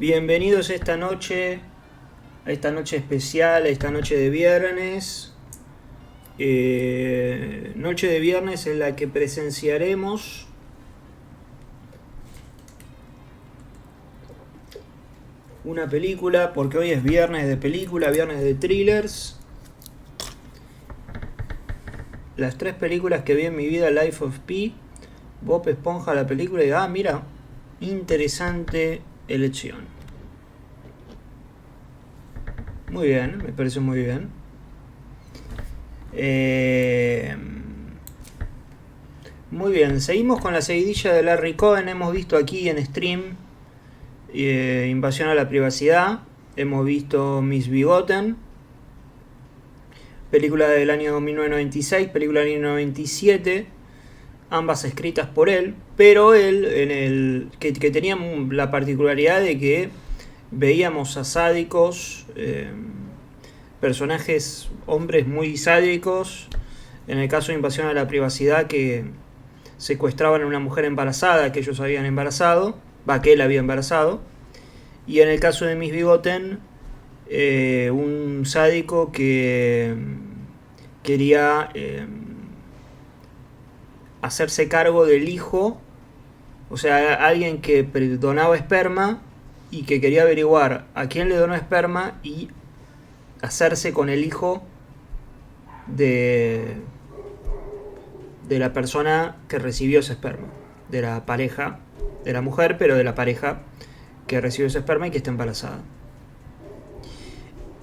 Bienvenidos a esta noche especial, a esta noche de viernes. Noche de viernes en la que presenciaremos una película, porque hoy es viernes de película, viernes de thrillers. Las 3 películas que vi en mi vida: Life of Pi, Bob Esponja la película y mira, interesante elección. Muy bien, me parece muy bien. Muy bien, seguimos con la seguidilla de Larry Cohen. Hemos visto aquí en stream Invasión a la privacidad. Hemos visto Miss Bigoten, película del año 1996, película del año 97, ambas escritas por él, pero él que tenía la particularidad de que veíamos a sádicos, personajes, hombres muy sádicos. En el caso de Invasión a la privacidad, que secuestraban a una mujer embarazada que ellos habían embarazado, que él había embarazado. Y en el caso de Miss Bigoten, un sádico que quería hacerse cargo del hijo, o sea, alguien que donaba esperma y que quería averiguar a quién le donó esperma y hacerse con el hijo de la persona que recibió ese esperma, de la pareja, de la mujer, pero de la pareja que recibió ese esperma y que está embarazada.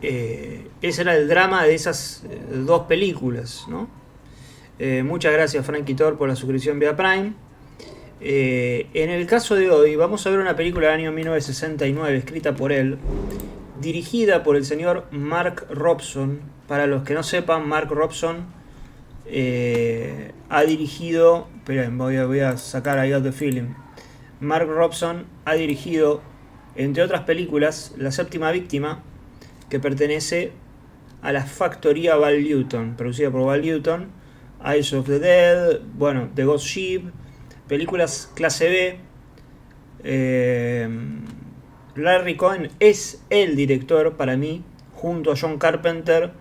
Ese era el drama de esas 2 películas, ¿no? Muchas gracias, Frankie Thor, por la suscripción vía Prime. En el caso de hoy vamos a ver una película del año 1969 escrita por él, dirigida por el señor Mark Robson. Para los que no sepan, Mark Robson ha dirigido... Esperen, voy a sacar I Got the Feeling. Mark Robson ha dirigido, entre otras películas, La séptima víctima, que pertenece a la factoría Val Newton, producida por Val Newton, Eyes of the Dead, bueno, The Ghost Ship, películas clase B. Larry Cohen es el director, para mí, junto a John Carpenter,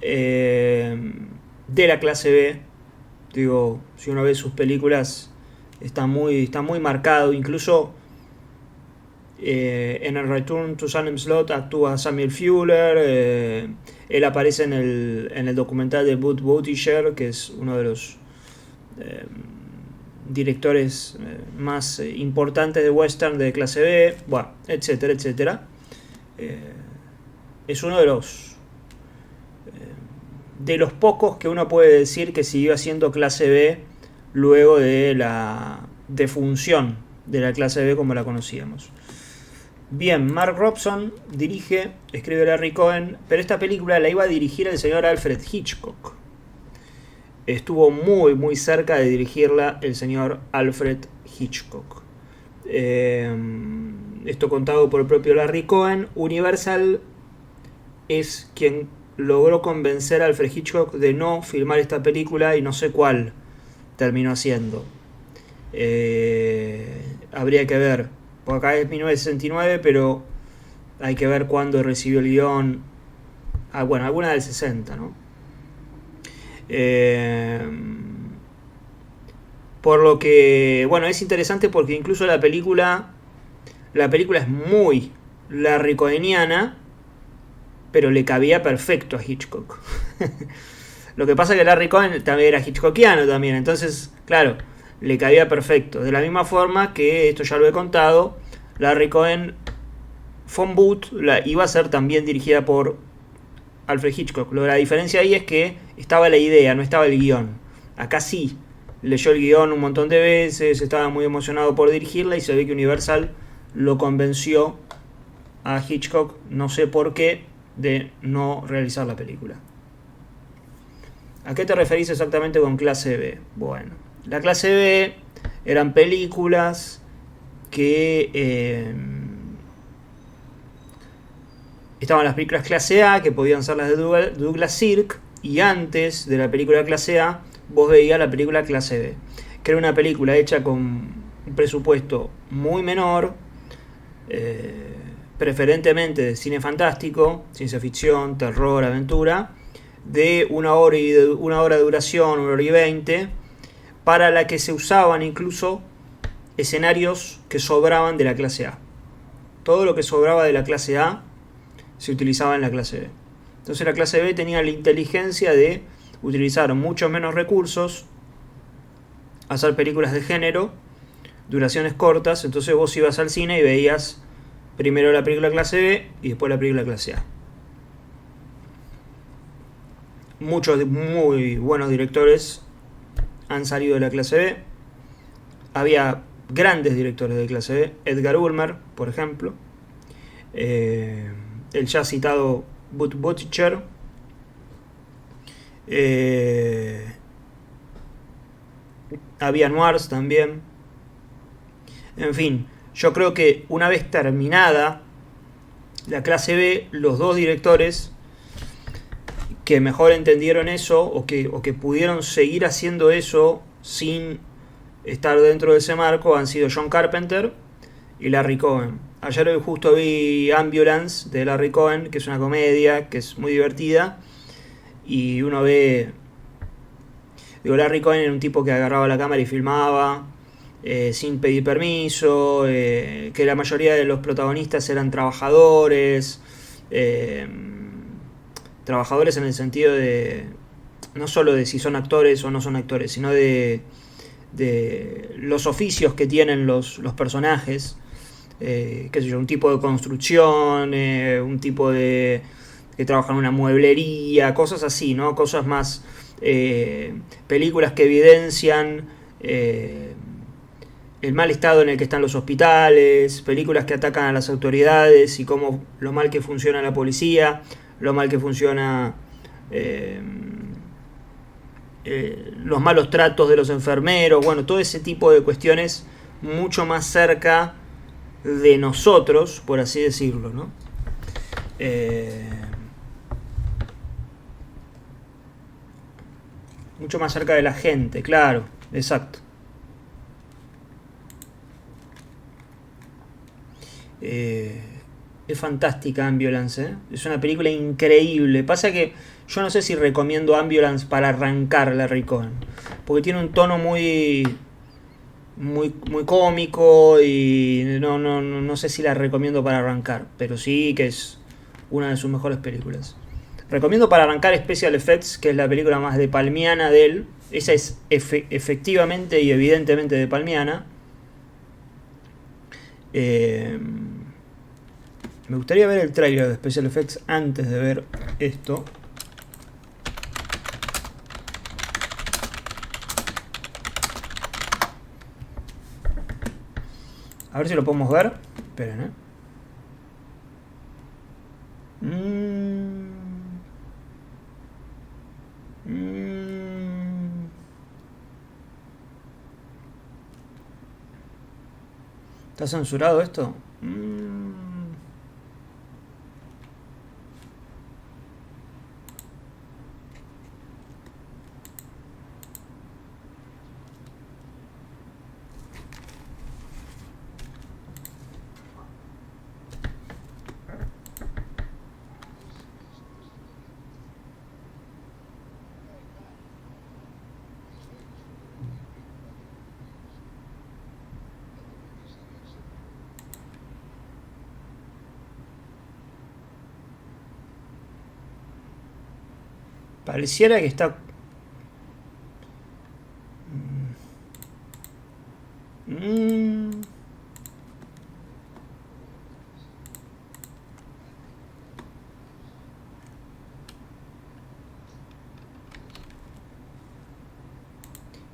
de la clase B. Digo, si uno ve sus películas, está muy marcado. Incluso en el Return to Salem Slot actúa Samuel Fuller. Él aparece en el documental de Bud Buttigieg, que es uno de los directores más importantes de western de clase B, bueno, etcétera, etcétera. Es uno de los pocos que uno puede decir que siguió haciendo clase B luego de la defunción de la clase B como la conocíamos. Bien, Mark Robson dirige, escribe Larry Cohen, pero esta película la iba a dirigir el señor Alfred Hitchcock. Estuvo muy cerca de dirigirla el señor Alfred Hitchcock. Esto contado por el propio Larry Cohen. Universal es quien logró convencer a Alfred Hitchcock de no filmar esta película y no sé cuál terminó haciendo. Habría que ver, por acá es 1969, pero hay que ver cuándo recibió el guión. Bueno, alguna del 60, ¿no? Por lo que, bueno, es interesante porque incluso la película es muy Larry Coheniana, pero le cabía perfecto a Hitchcock. Lo que pasa es que Larry Cohen también era hitchcockiano también, entonces, claro, le cabía perfecto. De la misma forma que, esto ya lo he contado, Larry Cohen Phone Booth iba a ser también dirigida por Alfred Hitchcock. La diferencia ahí es que estaba la idea, no estaba el guión. Acá sí, leyó el guión un montón de veces, estaba muy emocionado por dirigirla y se ve que Universal lo convenció a Hitchcock, no sé por qué, de no realizar la película. ¿A qué te referís exactamente con clase B? Bueno, la clase B eran películas que estaban las películas clase A, que podían ser las de Douglas Sirk, y antes de la película clase A vos veías la película clase B, que era una película hecha con un presupuesto muy menor, preferentemente de cine fantástico, ciencia ficción, terror, aventura, de 1 hora de duración, 1 hora y 20, para la que se usaban incluso escenarios que sobraban de la clase A. Todo lo que sobraba de la clase A se utilizaba en la clase B. Entonces la clase B tenía la inteligencia de utilizar mucho menos recursos, hacer películas de género, duraciones cortas. Entonces vos ibas al cine y veías primero la película clase B y después la película clase A. Muchos muy buenos directores han salido de la clase B. Había grandes directores de clase B, Edgar Ulmer, por ejemplo, el ya citado Buttigieg, había noirs también. En fin, yo creo que una vez terminada la clase B, los dos directores que mejor entendieron eso o que pudieron seguir haciendo eso sin estar dentro de ese marco han sido John Carpenter y Larry Cohen. Ayer justo vi Ambulance de Larry Cohen, que es una comedia, que es muy divertida, y uno ve, digo, Larry Cohen era un tipo que agarraba la cámara y filmaba sin pedir permiso, que la mayoría de los protagonistas eran trabajadores, trabajadores en el sentido de no solo de si son actores o no son actores, sino de los oficios que tienen los personajes, qué sé yo, un tipo de construcción, un tipo de que trabaja en una mueblería, cosas así, ¿no? Cosas más, películas que evidencian el mal estado en el que están los hospitales, películas que atacan a las autoridades y cómo lo mal que funciona la policía, lo mal que funciona los malos tratos de los enfermeros, bueno, todo ese tipo de cuestiones mucho más cerca de nosotros, por así decirlo, ¿no? Mucho más cerca de la gente, claro, exacto. Es fantástica Ambulance, ¿eh? Es una película increíble. Pasa que yo no sé si recomiendo Ambulance para arrancar Larry Cohen, porque tiene un tono muy cómico y no sé si la recomiendo para arrancar, pero sí que es una de sus mejores películas. Recomiendo para arrancar Special Effects, que es la película más de palmiana de él. Esa es efectivamente y evidentemente de palmiana. Me gustaría ver el tráiler de Special Effects antes de ver esto. A ver si lo podemos ver. Esperen, ¿Está censurado esto? Pareciera que está...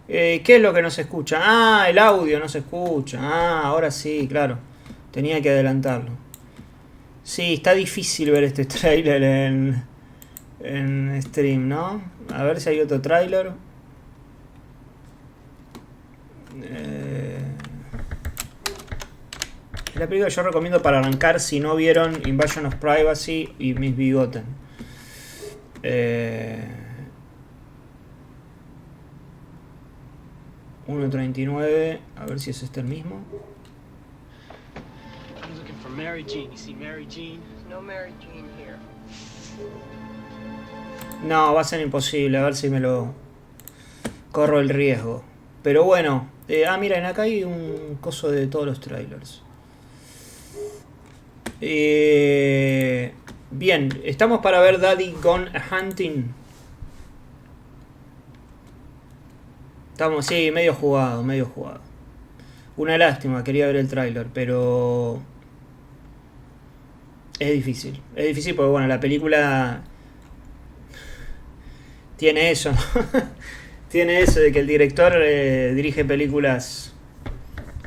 ¿Qué es lo que no se escucha? Ah, el audio no se escucha. Ah, ahora sí, claro. Tenía que adelantarlo. Sí, está difícil ver este tráiler en stream, ¿no? A ver si hay otro tráiler. La película yo recomiendo para arrancar si no vieron Invasion of Privacy y Miss Bigotten. 1.39, a ver si es este el mismo. Mary Jean. You see Mary Jean? No Mary Jean here. No, va a ser imposible. A ver si me lo corro el riesgo. Pero bueno. Miren, acá hay un coso de todos los trailers. Bien, estamos para ver Daddy Gone Hunting. Estamos, sí, medio jugado. Una lástima, quería ver el tráiler, pero es difícil. Es difícil porque, bueno, la película tiene eso, ¿no? Tiene eso de que el director dirige películas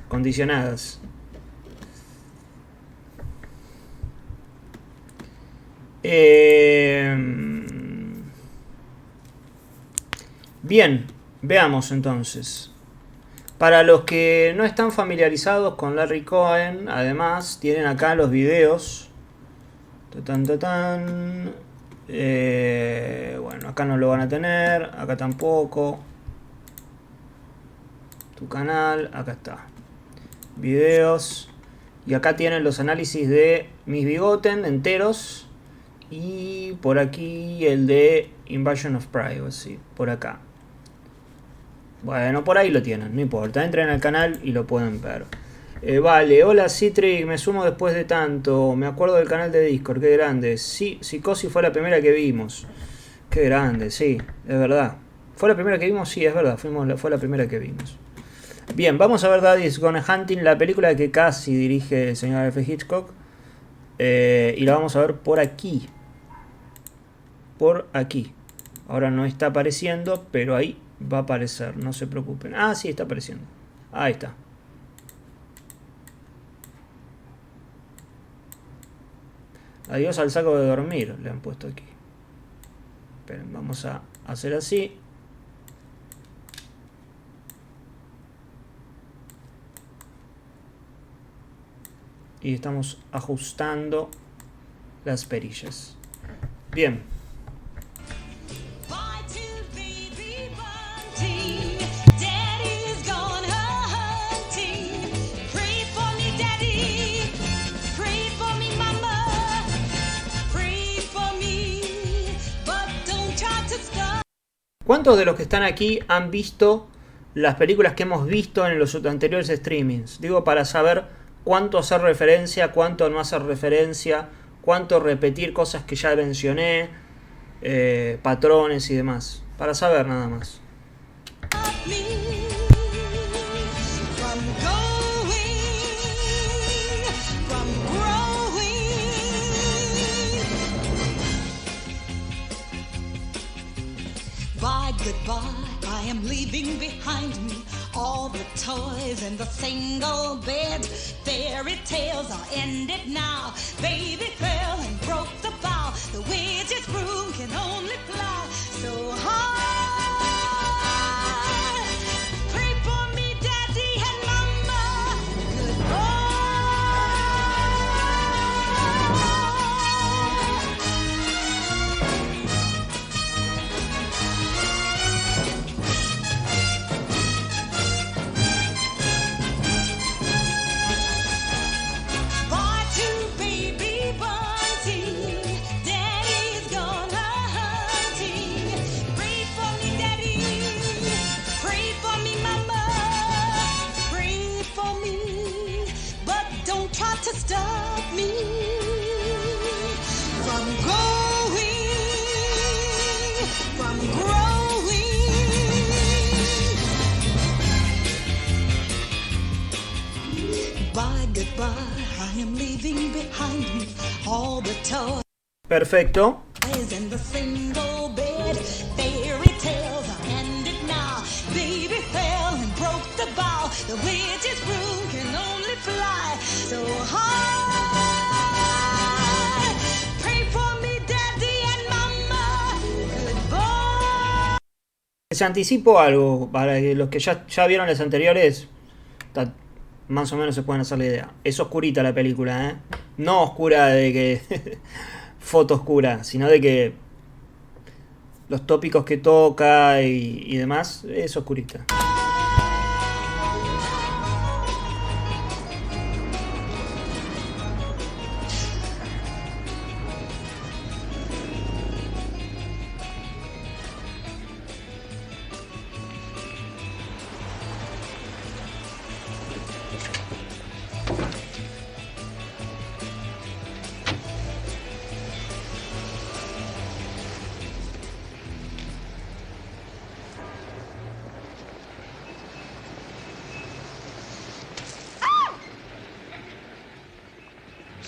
condicionadas. Bien, veamos entonces. Para los que no están familiarizados con Larry Cohen, además tienen acá los videos. Bueno, acá no lo van a tener, acá tampoco. Tu canal, acá está. Videos. Y acá tienen los análisis de Miss Bigoten enteros. Y por aquí el de Invasion of Privacy, por acá. Bueno, por ahí lo tienen, no importa. Entren al canal y lo pueden ver. Vale, hola Citric, me sumo después de tanto. Me acuerdo del canal de Discord, qué grande. Sí, Psicosis fue la primera que vimos. Qué grande, sí, es verdad. ¿Fue la primera que vimos? Sí, es verdad, fue la primera que vimos. Bien, vamos a ver Daddy's Gone Hunting, la película que casi dirige el señor F. Hitchcock. Y la vamos a ver por aquí. Por aquí. Ahora no está apareciendo, pero ahí va a aparecer, no se preocupen. Ah, sí, está apareciendo. Ahí está. Adiós al saco de dormir, le han puesto aquí. Esperen, vamos a hacer así. Y estamos ajustando las perillas. Bien. ¿Cuántos de los que están aquí han visto las películas que hemos visto en los anteriores streamings? Digo, para saber cuánto hacer referencia, cuánto no hacer referencia, cuánto repetir cosas que ya mencioné, patrones y demás. Para saber nada más. Goodbye, I am leaving behind me all the toys and the single bed. Fairy tales are ended now. Baby fell and broke the bough. The witch's broom can only fly so high. Pray for me, Daddy and Mama. Goodbye. To stop me from growing. Bye, goodbye, I am leaving behind me all the toys. Perfecto. In the single bed, fairy tales are ended now. Baby fell and broke the bough. The witch's broom can only fly so high. Pray for me, Daddy and Mama. Goodbye. Les anticipo algo para que los que ya vieron las anteriores, más o menos se pueden hacer la idea. Es oscurita la película, ¿eh? No oscura de que foto oscura, sino de que los tópicos que toca y demás, es oscurita.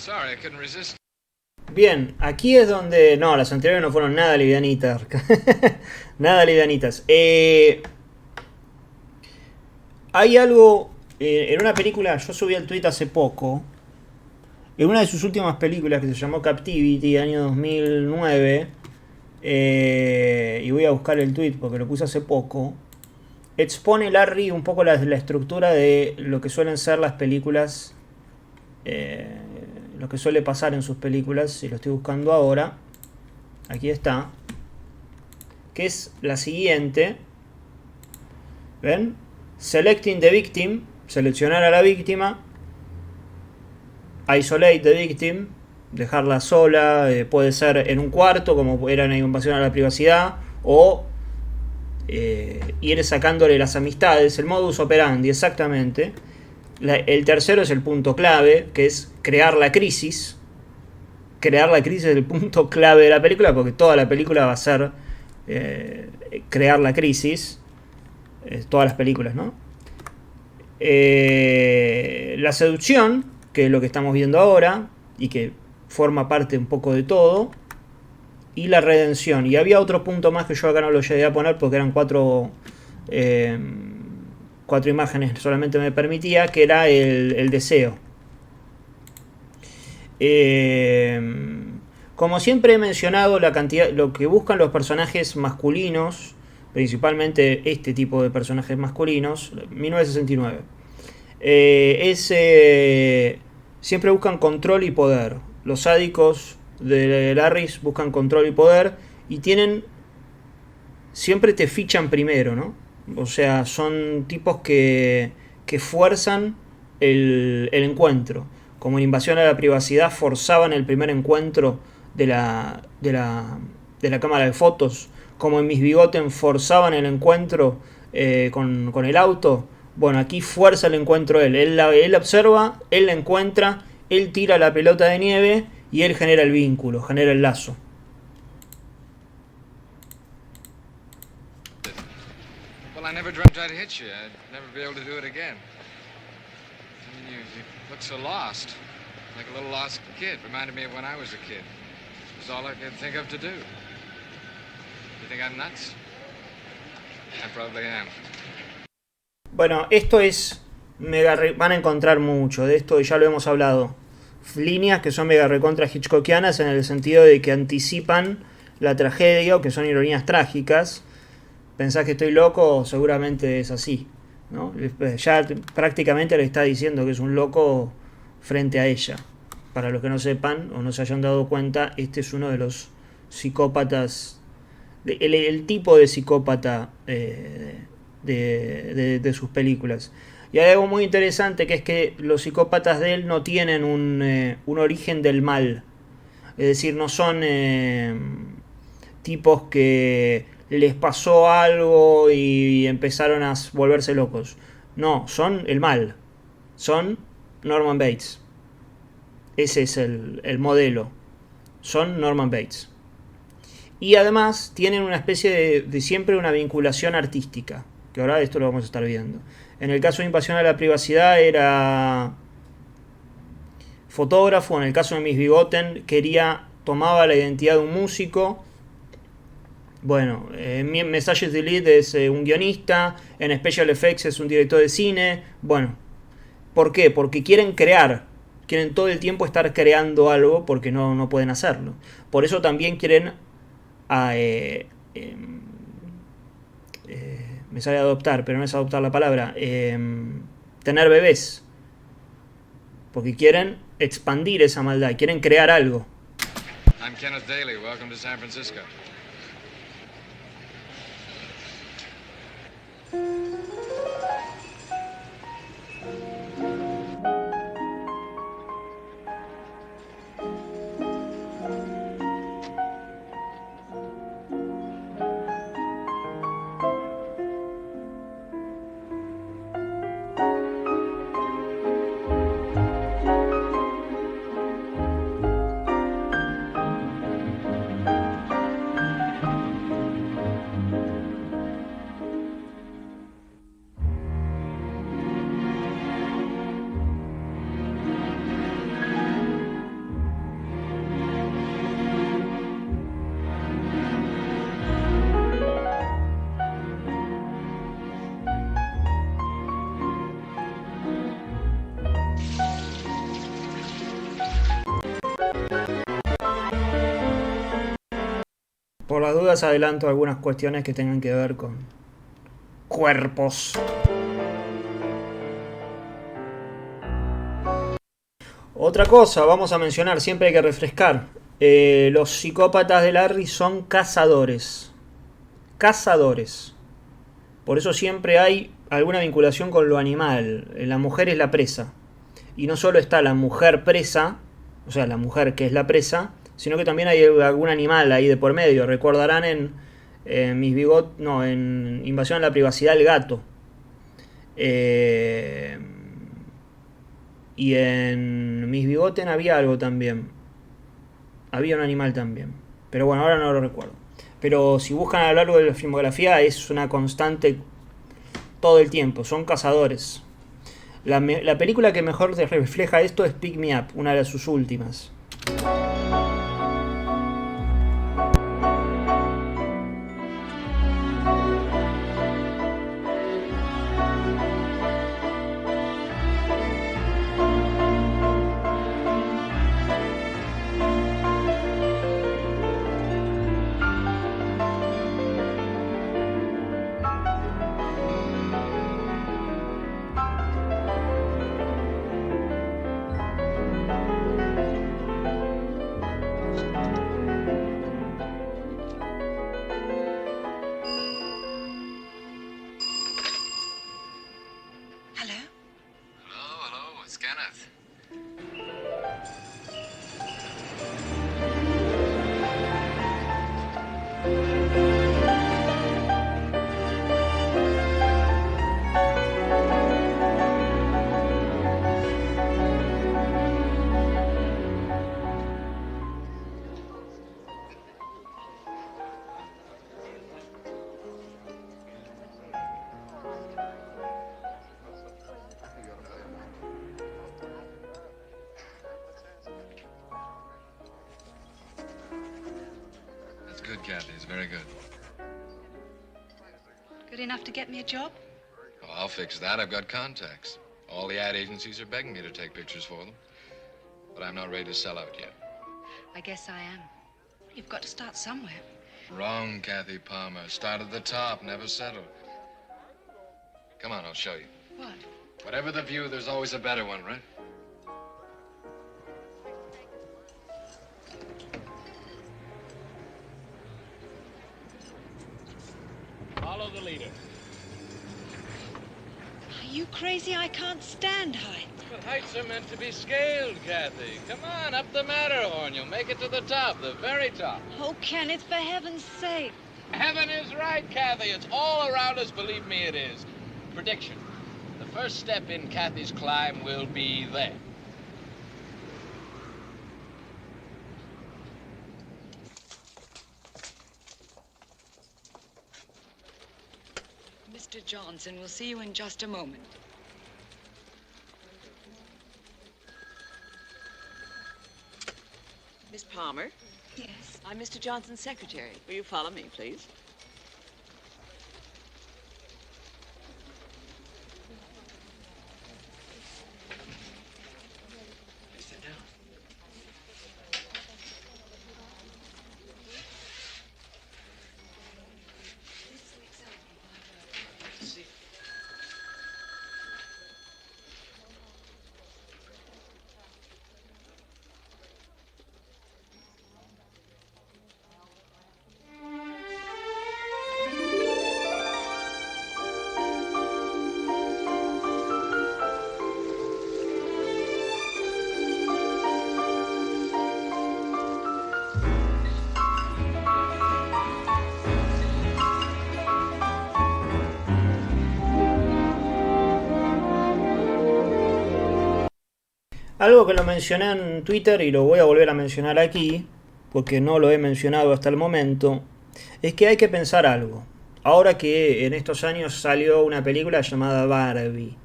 Sorry, I couldn't resist. Bien, aquí es donde... No, las anteriores no fueron nada livianitas. Nada livianitas. Hay algo... en una película, yo subí el tweet hace poco. En una de sus últimas películas que se llamó Captivity, año 2009. Y voy a buscar el tweet porque lo puse hace poco. Expone Larry un poco la estructura de lo que suelen ser las películas. Lo que suele pasar en sus películas. Si lo estoy buscando ahora. Aquí está. Que es la siguiente. ¿Ven? Selecting the victim. Seleccionar a la víctima. Isolate the victim. Dejarla sola. Puede ser en un cuarto, como era una invasión a la privacidad. O ir sacándole las amistades. El modus operandi, exactamente. El tercero es el punto clave, que es crear la crisis. Crear la crisis es el punto clave de la película, porque toda la película va a ser crear la crisis. Todas las películas, ¿no? La seducción, que es lo que estamos viendo ahora, y que forma parte un poco de todo. Y la redención. Y había otro punto más que yo acá no lo llegué a poner porque eran cuatro imágenes, solamente me permitía, que era el deseo. Como siempre he mencionado, la cantidad, lo que buscan los personajes masculinos, principalmente este tipo de personajes masculinos, 1969, siempre buscan control y poder. Los sádicos de Larry buscan control y poder y siempre te fichan primero, ¿no? O sea, son tipos que fuerzan el encuentro. Como en Invasión a la Privacidad forzaban el primer encuentro de la cámara de fotos. Como en Mis Bigoten forzaban el encuentro con el auto. Bueno, aquí fuerza el encuentro él. Él observa, él la encuentra, él tira la pelota de nieve y él genera el vínculo, genera el lazo. Well, I never dreamt I'd hit you. I'd never be able to do it again. I mean, you look so lost. Like a little lost kid. Reminded me of when I was a kid. It was all I could think of to do. You think I'm nuts? I probably am. Bueno, esto es van a encontrar mucho de esto y ya lo hemos hablado. Líneas que son mega recontra hitchcockianas en el sentido de que anticipan la tragedia o que son ironías trágicas. Pensás que estoy loco, seguramente es así, ¿no? Ya prácticamente le está diciendo que es un loco frente a ella. Para los que no sepan o no se hayan dado cuenta, este es uno de los psicópatas, el tipo de psicópata de sus películas. Y hay algo muy interesante, que es que los psicópatas de él no tienen un origen del mal. Es decir, no son tipos que les pasó algo y empezaron a volverse locos. No, son el mal. Son Norman Bates. Ese es el modelo. Son Norman Bates. Y además tienen una especie de siempre una vinculación artística, que ahora esto lo vamos a estar viendo. En el caso de Invasión a la Privacidad era fotógrafo. En el caso de Mis Bigoten tomaba la identidad de un músico. Bueno, en Messages Delete es un guionista. En Special Effects es un director de cine. Bueno, ¿por qué? Porque quieren crear. Quieren todo el tiempo estar creando algo porque no pueden hacerlo. Por eso también quieren me sale adoptar, pero no es adoptar la palabra, tener bebés, porque quieren expandir esa maldad, quieren crear algo. I'm Kenneth Daly. Welcome to San Francisco. Por las dudas adelanto algunas cuestiones que tengan que ver con cuerpos. Otra cosa, vamos a mencionar, siempre hay que refrescar. Los psicópatas de Larry son cazadores. Cazadores. Por eso siempre hay alguna vinculación con lo animal. La mujer es la presa. Y no solo está la mujer presa, o sea, la mujer que es la presa, sino que también hay algún animal ahí de por medio. Recordarán en en Invasión a la Privacidad, el gato. Y en Mis Bigoten había algo también. Había un animal también. Pero bueno, ahora no lo recuerdo. Pero si buscan a lo largo de la filmografía, es una constante todo el tiempo. Son cazadores. La película que mejor refleja esto es Pick Me Up, una de sus últimas. Good, Kathy. It's very good. Good enough to get me a job? Oh, I'll fix that. I've got contacts. All the ad agencies are begging me to take pictures for them. But I'm not ready to sell out yet. I guess I am. You've got to start somewhere. Wrong, Kathy Palmer. Start at the top, never settle. Come on, I'll show you. What? Whatever the view, there's always a better one, right? Follow the leader. Are you crazy? I can't stand height. But heights are meant to be scaled, Kathy. Come on, up the Matterhorn. You'll make it to the top, the very top. Oh, Kenneth, for heaven's sake. Heaven is right, Kathy. It's all around us. Believe me, it is. Prediction. The first step in Kathy's climb will be there. Mr. Johnson will see you in just a moment. Miss Palmer? Yes. I'm Mr. Johnson's secretary. Will you follow me, please? Sit down. Algo que lo mencioné en Twitter y lo voy a volver a mencionar aquí, porque no lo he mencionado hasta el momento, es que hay que pensar algo. Ahora que en estos años salió una película llamada Barbie.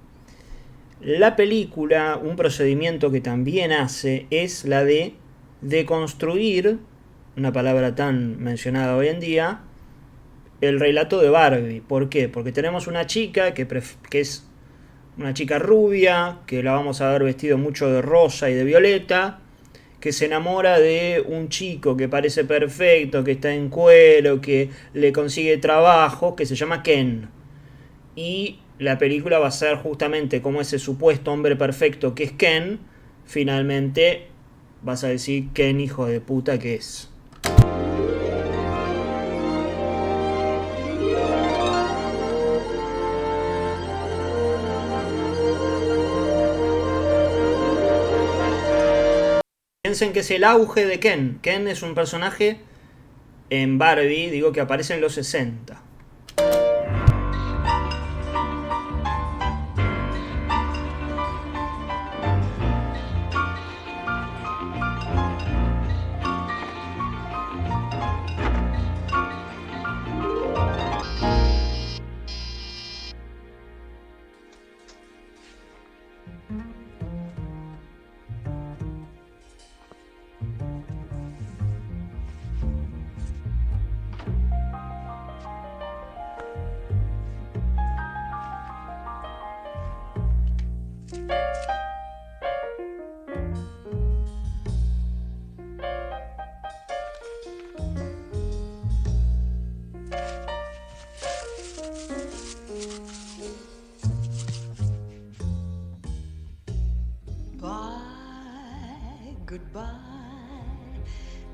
La película, un procedimiento que también hace, es la de deconstruir, una palabra tan mencionada hoy en día, el relato de Barbie. ¿Por qué? Porque tenemos una chica que es una chica rubia, que la vamos a ver vestido mucho de rosa y de violeta, que se enamora de un chico que parece perfecto, que está en cuero, que le consigue trabajo, que se llama Ken. Y la película va a ser justamente como ese supuesto hombre perfecto que es Ken, finalmente vas a decir Ken hijo de puta que es. Piensen que es el auge de Ken. Ken es un personaje en Barbie, digo, que aparece en los 60. Goodbye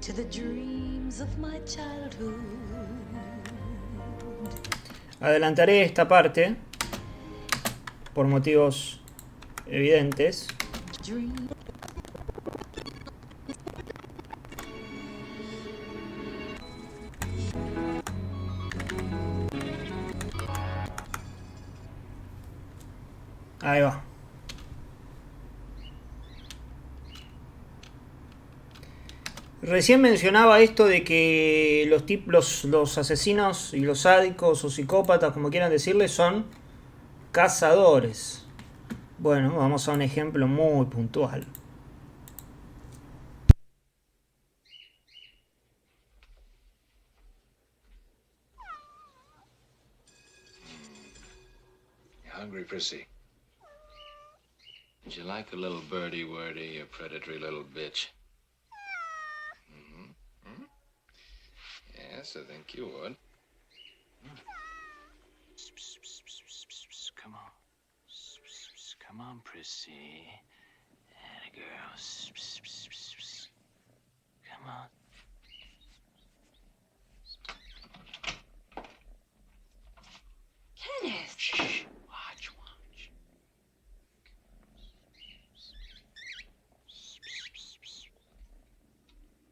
to the dreams of my childhood. Adelantaré esta parte por motivos evidentes. Ahí va. Recién mencionaba esto de que los asesinos y los sádicos o psicópatas, como quieran decirle, son cazadores. Bueno, vamos a un ejemplo muy puntual. You hungry, Prissy? Would you like a little birdie wordy, you predatory little bitch? Yes, I think you would. Come on. Come on, Prissy. And a girl. Come on. Kenneth! Shh. Watch.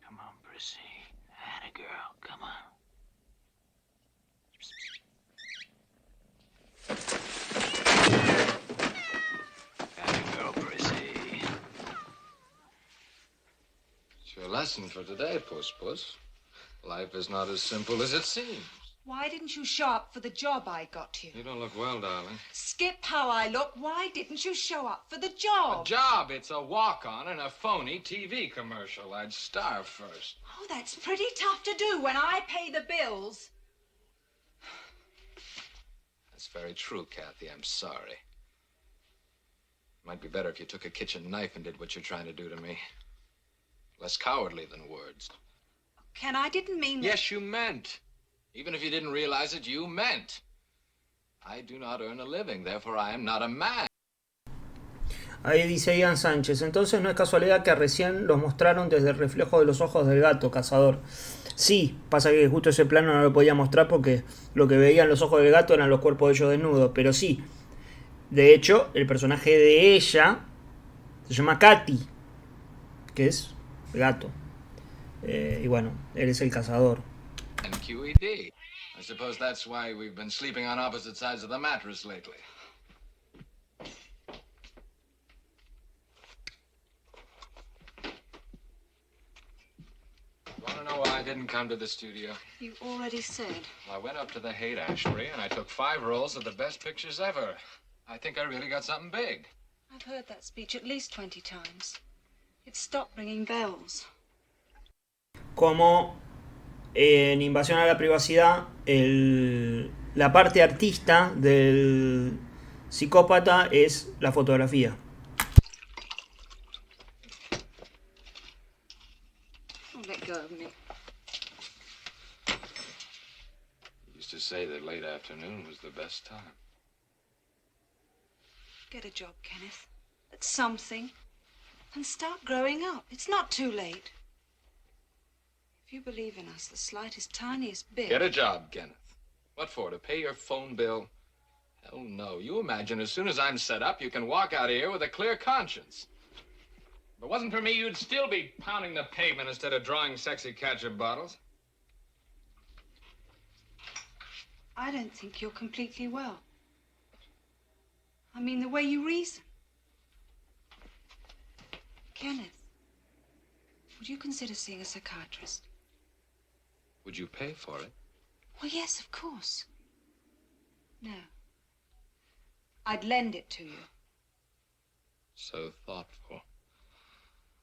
Come on, Prissy. And a girl. Come on. Your lesson for today, Puss. Life is not as simple as it seems. Why didn't you show up for the job I got you? You don't look well, darling. Skip how I look. Why didn't you show up for the job? A job? It's a walk-on in a phony TV commercial. I'd starve first. Oh, that's pretty tough to do when I pay the bills. That's very true, Kathy. I'm sorry. Might be better if you took a kitchen knife and did what you're trying to do to me. Less cowardly than words. Ken, I didn't mean that. Yes, you meant. Even if you didn't realize it, you meant. I do not earn a living, therefore I am not a man. Ahí dice Ian Sánchez. Entonces no es casualidad que recién los mostraron desde el reflejo de los ojos del gato cazador. Sí, pasa que justo ese plano no lo podía mostrar porque lo que veían los ojos del gato eran los cuerpos de ellos desnudos. Pero sí, de hecho, el personaje de ella se llama Katy, que es el gato. Y bueno, él es el cazador. And QED. I suppose that's why we've been sleeping on opposite sides of the mattress lately. Want to know why I didn't come to the studio? You already said. I went up to the Haight-Ashbury and I took 5 rolls of the best pictures ever. I think I really got something big. I've heard that speech at least 20 times. It stopped ringing bells. Como en Invasión a la Privacidad, la parte artista del psicópata es la fotografía. Don't let go of me. You used to say that late afternoon was the best time. Get a job, Kenneth. At something. And start growing up. It's not too late. If you believe in us the slightest, tiniest bit... Get a job, Kenneth. What for? To pay your phone bill? Hell no. You imagine as soon as I'm set up, you can walk out of here with a clear conscience. If it wasn't for me, you'd still be pounding the pavement instead of drawing sexy ketchup bottles. I don't think you're completely well. I mean, the way you reason. Kenneth, would you consider seeing a psychiatrist? Would you pay for it? Well, yes, of course. No. I'd lend it to you. So thoughtful.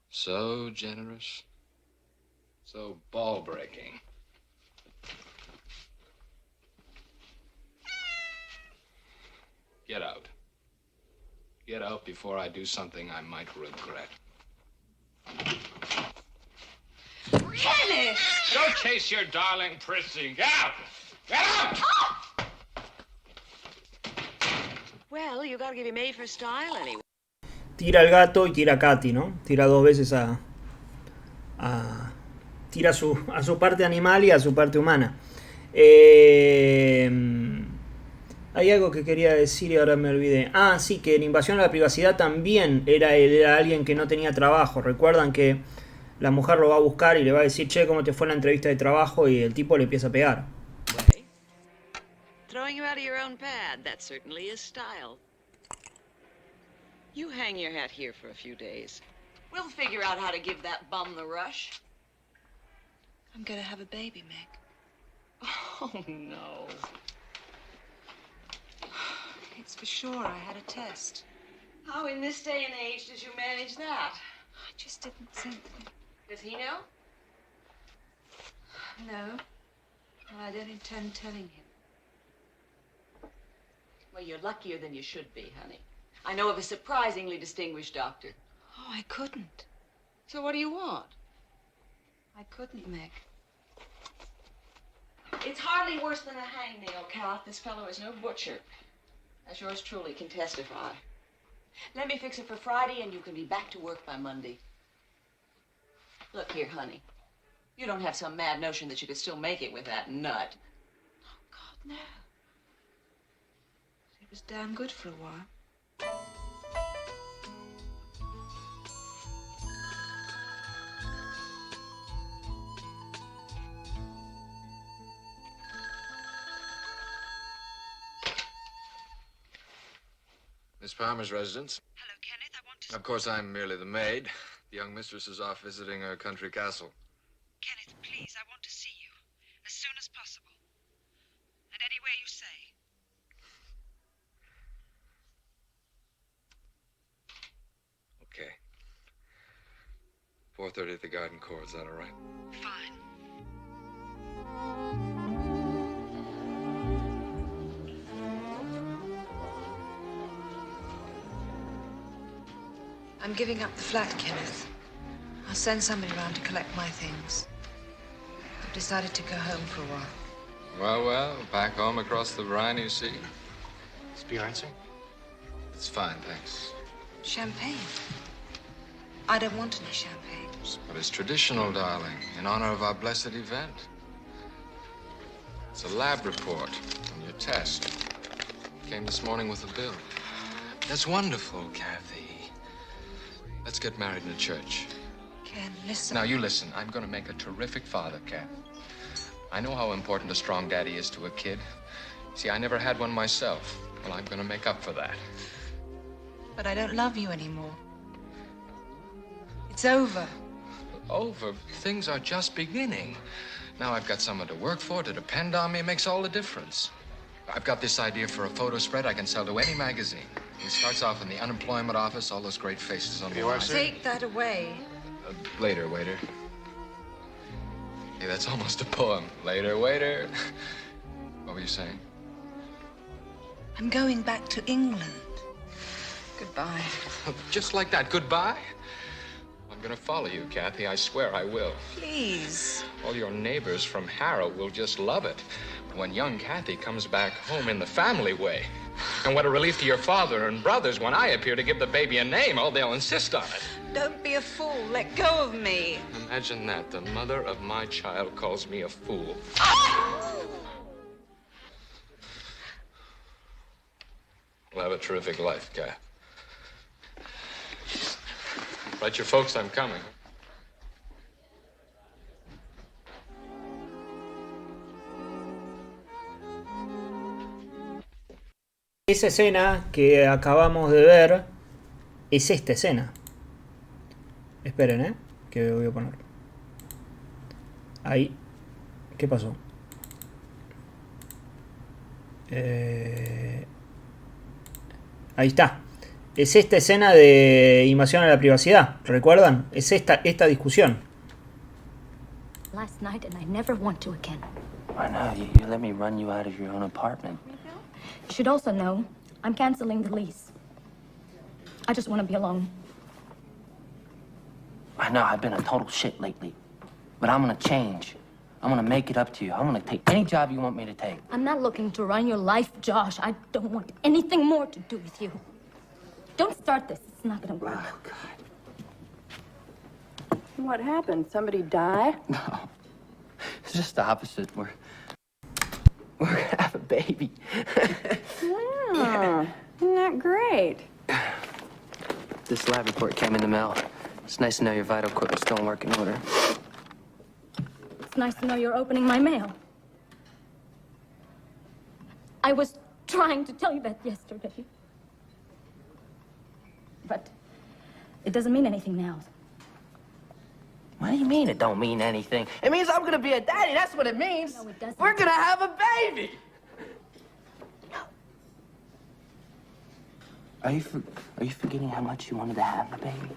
So generous. So ball-breaking. Get out. Get out before I do something I might regret. Kenneth! Go chase your darling Prissy. Get out! Get out! Well, you gotta give him A for style anyway. Tira al gato y tira a Katy, ¿no? Tira dos veces tira a su parte animal y a su parte humana. Hay algo que quería decir y ahora me olvidé. Ah, sí, que en Invasión a la Privacidad también era alguien que no tenía trabajo. Recuerdan que la mujer lo va a buscar y le va a decir, che, ¿cómo te fue la entrevista de trabajo? Y el tipo le empieza a pegar. Way. Throwing you out of your own pad, that certainly is style. You hang your hat here for a few days. We'll figure out how to give that bum the rush. I'm going to have a baby, Meg. Oh, no. It's for sure. I had a test. How in this day and age did you manage that? I just didn't think... Does he know? No. And I don't intend telling him. Well, you're luckier than you should be, honey. I know of a surprisingly distinguished doctor. Oh, I couldn't. So what do you want? I couldn't, Meg. It's hardly worse than a hangnail, Kath. This fellow is no butcher, as yours truly can testify. Let me fix it for Friday, and you can be back to work by Monday. Look here, honey. You don't have some mad notion that you could still make it with that nut. Oh, God, no. It was damn good for a while. Miss Palmer's residence. Hello, Kenneth. I want to... Of course, I'm merely the maid. The young mistress is off visiting her country castle. Kenneth, please, I want to see you. As soon as possible. And anywhere you say. Okay. 4:30 at the Garden Court. Is that all right? Fine. I'm giving up the flat, Kenneth. I'll send somebody around to collect my things. I've decided to go home for a while. Well, well, back home across the Rhine, you see. Experiencing? It's fine, thanks. Champagne? I don't want any champagne. But it's traditional, darling, in honor of our blessed event. It's a lab report on your test. Came this morning with a bill. That's wonderful, Kathy. Let's get married in a church. Ken, listen. Now, you listen. I'm going to make a terrific father, Kat. I know how important a strong daddy is to a kid. See, I never had one myself. Well, I'm going to make up for that. But I don't love you anymore. It's over. Over? Things are just beginning. Now I've got someone to work for, to depend on me. It makes all the difference. I've got this idea for a photo spread I can sell to any magazine. It starts off in the unemployment office, all those great faces on the line. Take that away. Later, waiter. Hey, that's almost a poem. Later, waiter. What were you saying? I'm going back to England. Goodbye. Just like that, goodbye? I'm gonna follow you, Kathy. I swear I will. Please. All your neighbors from Harrow will just love it when young Kathy comes back home in the family way. And what a relief to your father and brothers when I appear to give the baby a name. Oh, they'll insist on it. Don't be a fool. Let go of me. Imagine that. The mother of my child calls me a fool. We'll have a terrific life, Kath. Write your folks I'm coming. Esa escena que acabamos de ver es esta escena. Esperen, que voy a poner. Ahí. ¿Qué pasó? Ahí está. Es esta escena de invasión a la privacidad. ¿Recuerdan? Es esta discusión. Last night and I never want to again. I know, you let me run you out of your own apartment. You should also know I'm canceling the lease. I just want to be alone. I know, I've been a total shit lately. But I'm gonna change. I'm gonna make it up to you. I'm gonna take any job you want me to take. I'm not looking to run your life, Josh. I don't want anything more to do with you. Don't start this. It's not gonna work. Oh, God. What happened? Somebody die? No. It's just the opposite. We're gonna have a baby. Wow. Isn't that great? This lab report came in the mail. It's nice to know your vital equipment's still in working order. It's nice to know you're opening my mail. I was trying to tell you that yesterday. But it doesn't mean anything now. What do you mean it don't mean anything? It means I'm gonna be a daddy, that's what it means. No, it doesn't. We're gonna have a baby! No. Are you forgetting how much you wanted to have the baby?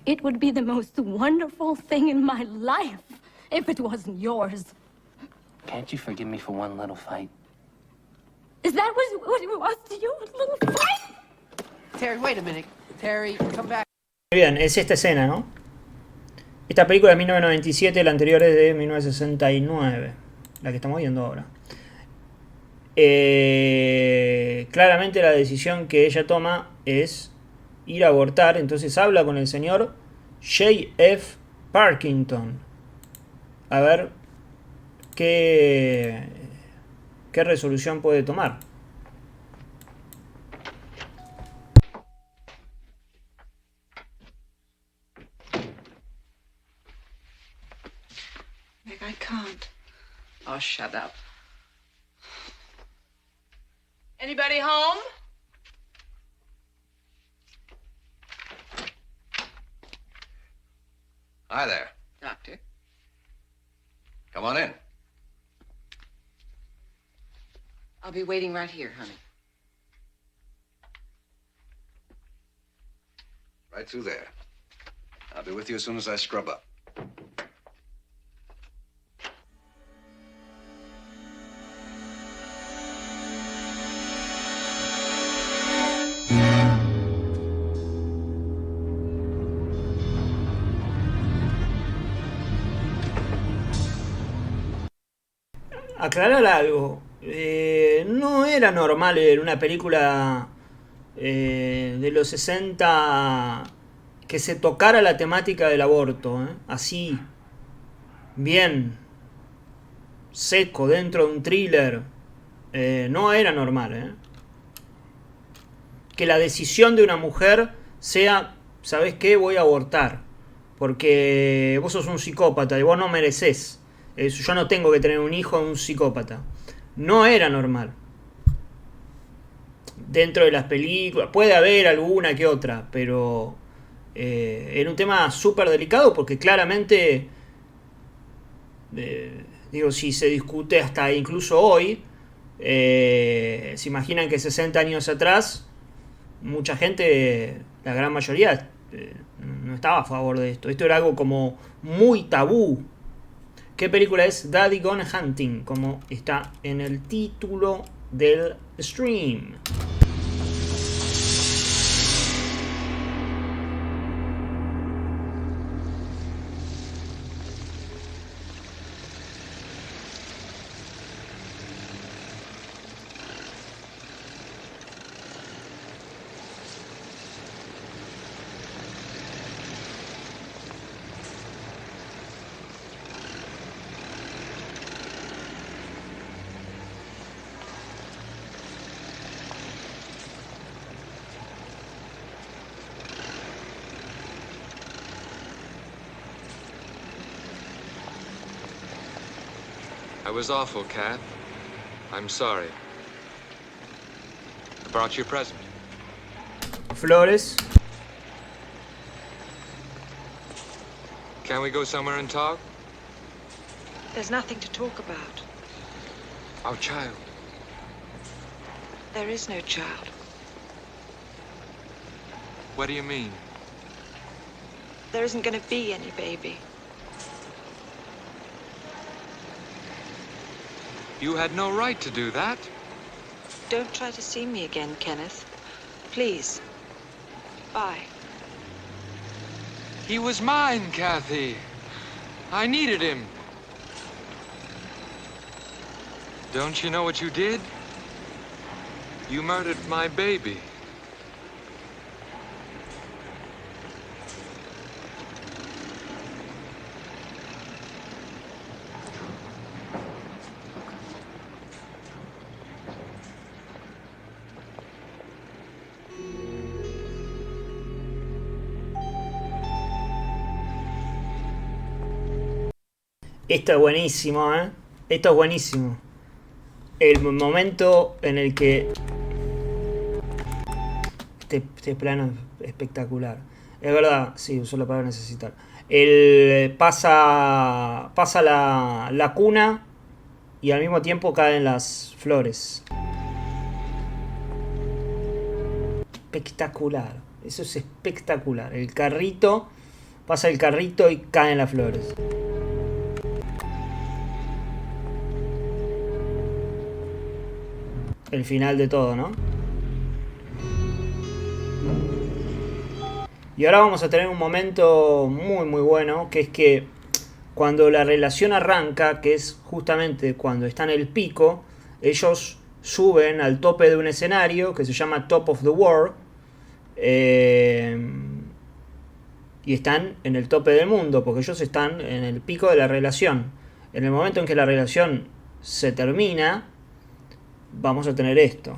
It would be the most wonderful thing in my life if it wasn't yours. Can't you forgive me for one little fight? Is that what it was to you? A little fight? Terry, wait a minute. Terry, come back. Bien, es esta escena, ¿no? Esta película es de 1997, la anterior es de 1969, la que estamos viendo ahora. Claramente la decisión que ella toma es ir a abortar, entonces habla con el señor J.F. Parkington. A ver qué resolución puede tomar. Meg, I can't. Oh, shut up. Anybody home? Hi there. Doctor. Come on in. I'll be waiting right here, honey. Right through there. I'll be with you as soon as I scrub up. Aclarar algo. No era normal en una película de los 60 que se tocara la temática del aborto, así, bien seco, dentro de un thriller. No era normal, que la decisión de una mujer sea, ¿sabes qué? Voy a abortar porque vos sos un psicópata y vos no merecés. Yo no tengo que tener un hijo de un psicópata. No era normal. Dentro de las películas puede haber alguna que otra, pero era un tema súper delicado porque claramente, digo, si se discute hasta incluso hoy, se imaginan que 60 años atrás mucha gente, la gran mayoría, no estaba a favor de esto. Esto era algo como muy tabú. ¿Qué película es? Daddy Gone Hunting, como está en el título del stream. was awful, Kath. I'm sorry. I brought you a present. Flores. Can we go somewhere and talk? There's nothing to talk about. Our child. There is no child. What do you mean? There isn't going to be any baby. You had no right to do that. Don't try to see me again, Kenneth. Please. Bye. He was mine, Kathy. I needed him. Don't you know what you did? You murdered my baby. Esto es buenísimo, ¿eh? Esto es buenísimo. El momento en el que... Este plano es espectacular. Es verdad, sí, usó la palabra necesitar. Pasa la cuna y al mismo tiempo caen las flores. Espectacular. Eso es espectacular. El carrito, pasa el carrito y caen las flores. El final de todo, ¿no? Y ahora vamos a tener un momento muy muy bueno, que es que cuando la relación arranca, que es justamente cuando está en el pico, ellos suben al tope de un escenario que se llama Top of the World, y están en el tope del mundo, porque ellos están en el pico de la relación. En el momento en que la relación se termina, vamos a tener esto.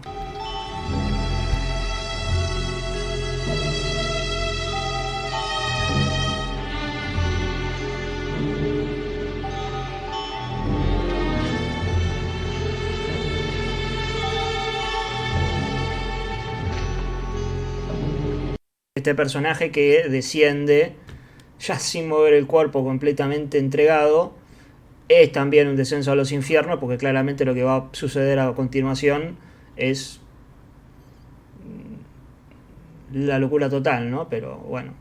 Este personaje que desciende ya sin mover el cuerpo, completamente entregado, es también un descenso a los infiernos, porque claramente lo que va a suceder a continuación es la locura total, ¿no? Pero bueno.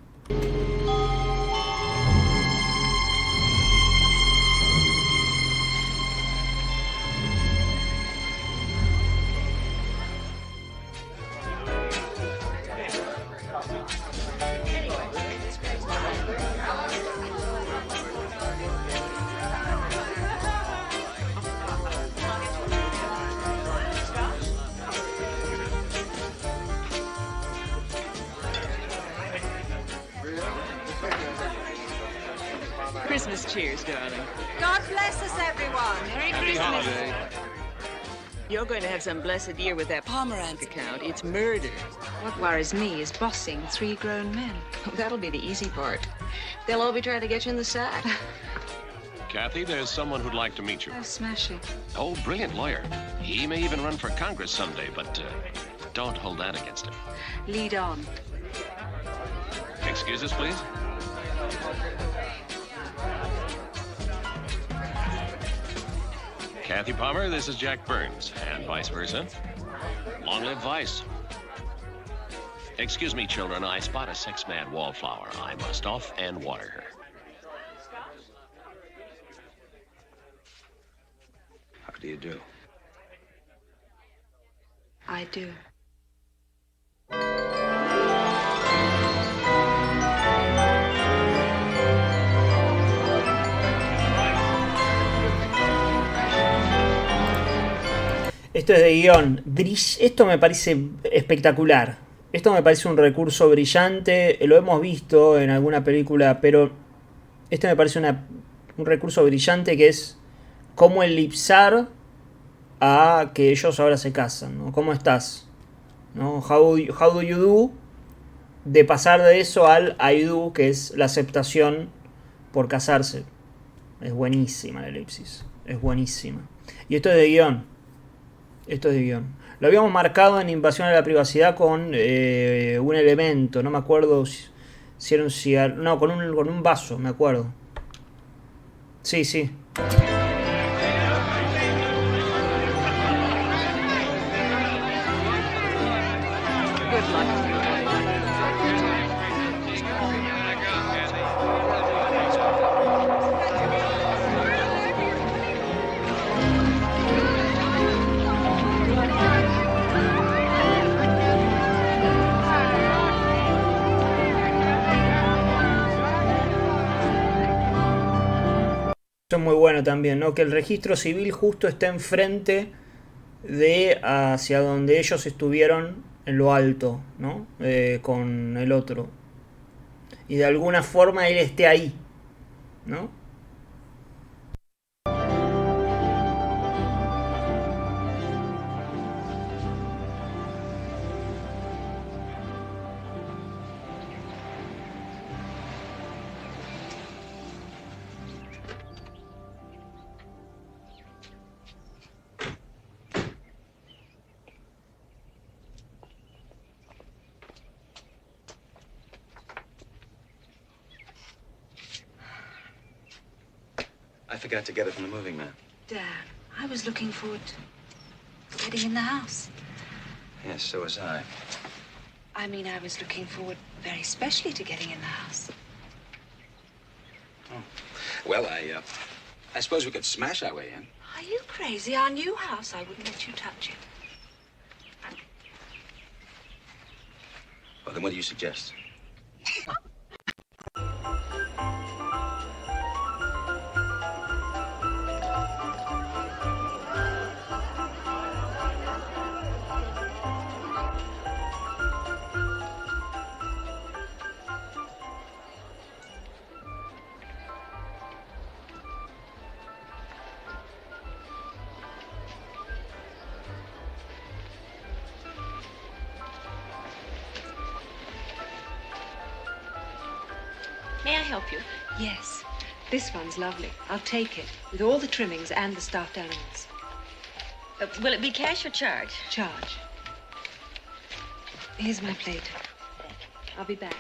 Christmas cheers, darling. God bless us, everyone. Merry Christmas. You're going to have some blessed year with that Pomerantz account. It's murder. What worries me is bossing 3 grown men. That'll be the easy part. They'll all be trying to get you in the sack. Kathy, there's someone who'd like to meet you. Oh, smashing. Oh, brilliant lawyer. He may even run for Congress someday, but don't hold that against him. Lead on. Excuses, please. Kathy Palmer, this is Jack Burns, and vice versa. Long live Vice. Excuse me, children, I spot a 6-man wallflower. I must off and water her. How do you do? I do. Esto es de guión. Esto me parece espectacular. Esto me parece un recurso brillante. Lo hemos visto en alguna película, pero este me parece un recurso brillante, que es cómo elipsar a que ellos ahora se casan, ¿no? ¿Cómo estás? ¿No? How do you do? De pasar de eso al I do, que es la aceptación por casarse, Es buenísima la elipsis. Es buenísima. Y esto es de guión. Esto es de guión. Lo habíamos marcado en Invasión a la Privacidad con un elemento. No me acuerdo si era un cigarro. No, con un vaso, me acuerdo. Sí, sí. Eso es muy bueno también, ¿no? Que el registro civil justo está enfrente de hacia donde ellos estuvieron en lo alto, ¿no? Con el otro. Y de alguna forma él esté ahí, ¿no? I forgot to get it from the moving man. Dad, I was looking forward to getting in the house. Yes, so was I. I mean, I was looking forward very especially to getting in the house. Oh. Well, I suppose we could smash our way in. Are you crazy? Our new house, I wouldn't let you touch it. Well, then what do you suggest? May I help you? Yes. This one's lovely. I'll take it, with all the trimmings and the stuffed animals. Will it be cash or charge? Charge. Here's my plate. I'll be back.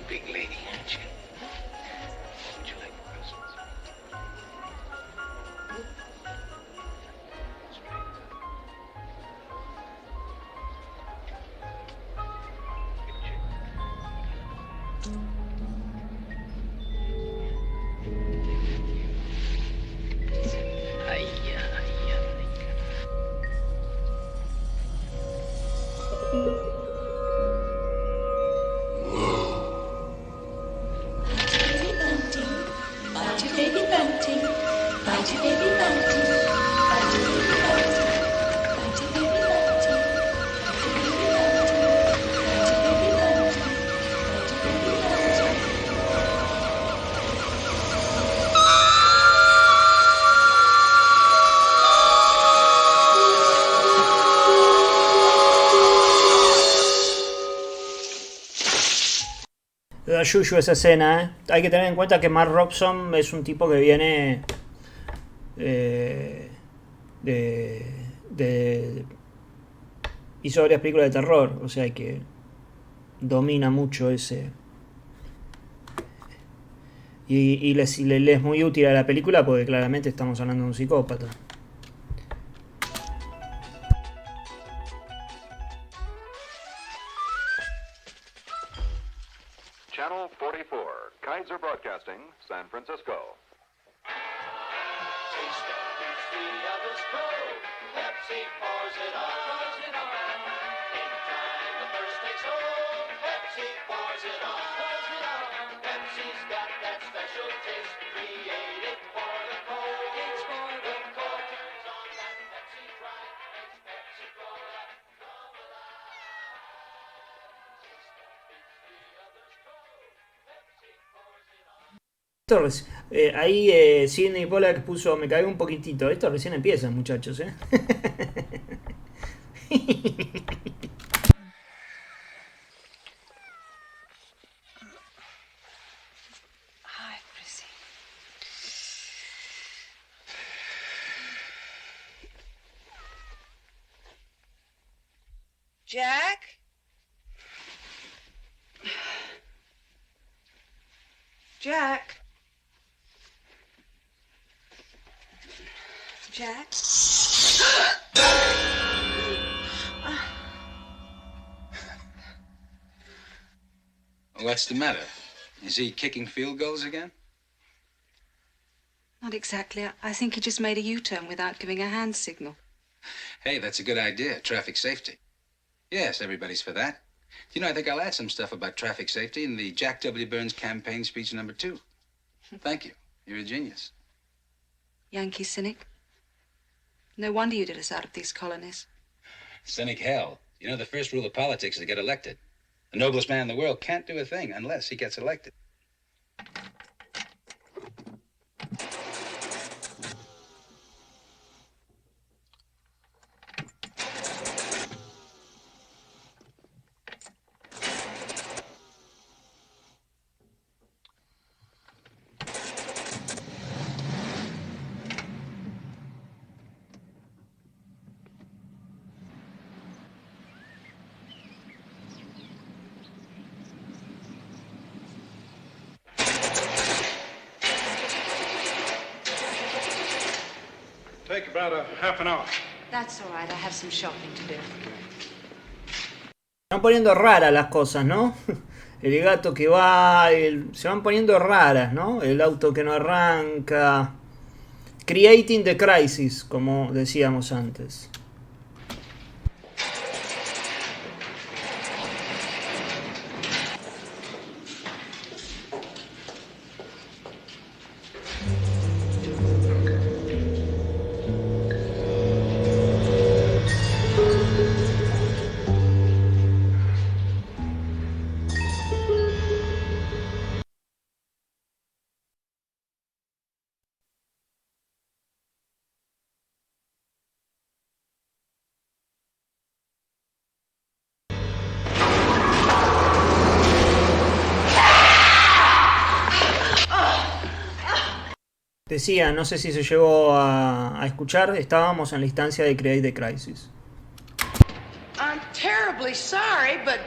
Big lady, aren't you? Would you like presents? Da yuyu esa escena, ¿eh? Hay que tener en cuenta que Mark Robson es un tipo que viene hizo varias películas de terror, o sea que domina mucho ese y le es muy útil a la película porque claramente estamos hablando de un psicópata. Channel 44, Kaiser Broadcasting, San Francisco. Taste of peach, the others grow. Pepsi pours it on. In time, the thirst takes hold. Pepsi pours it on. Pepsi's got that special taste created for the cold. It's for the cold. Turns on that Pepsi drive, makes Pepsi Cola. Ahí Sidney Pollack puso, me cagué un poquitito. Esto recién empieza, muchachos, ¿eh? Hi, Prissy. Jack? Jack? Jack? What's the matter? Is he kicking field goals again? Not exactly. I think he just made a U-turn without giving a hand signal. Hey, that's a good idea. Traffic safety. Yes, everybody's for that. You know, I think I'll add some stuff about traffic safety in the Jack W. Burns campaign speech number 2. Thank you. You're a genius. Yankee cynic. No wonder you did us out of these colonies. Cynic hell. You know, the first rule of politics is to get elected. The noblest man in the world can't do a thing unless he gets elected. Take about a half an hour. That's all right. I have some shopping to do. Se van poniendo raras las cosas, ¿no? El gato que va, se van poniendo raras, ¿no? El auto que no arranca. Creating the crisis, como decíamos antes. Decía, no sé si se llegó a escuchar, estábamos en la instancia de Create the Crisis. I'm terribly sorry, but...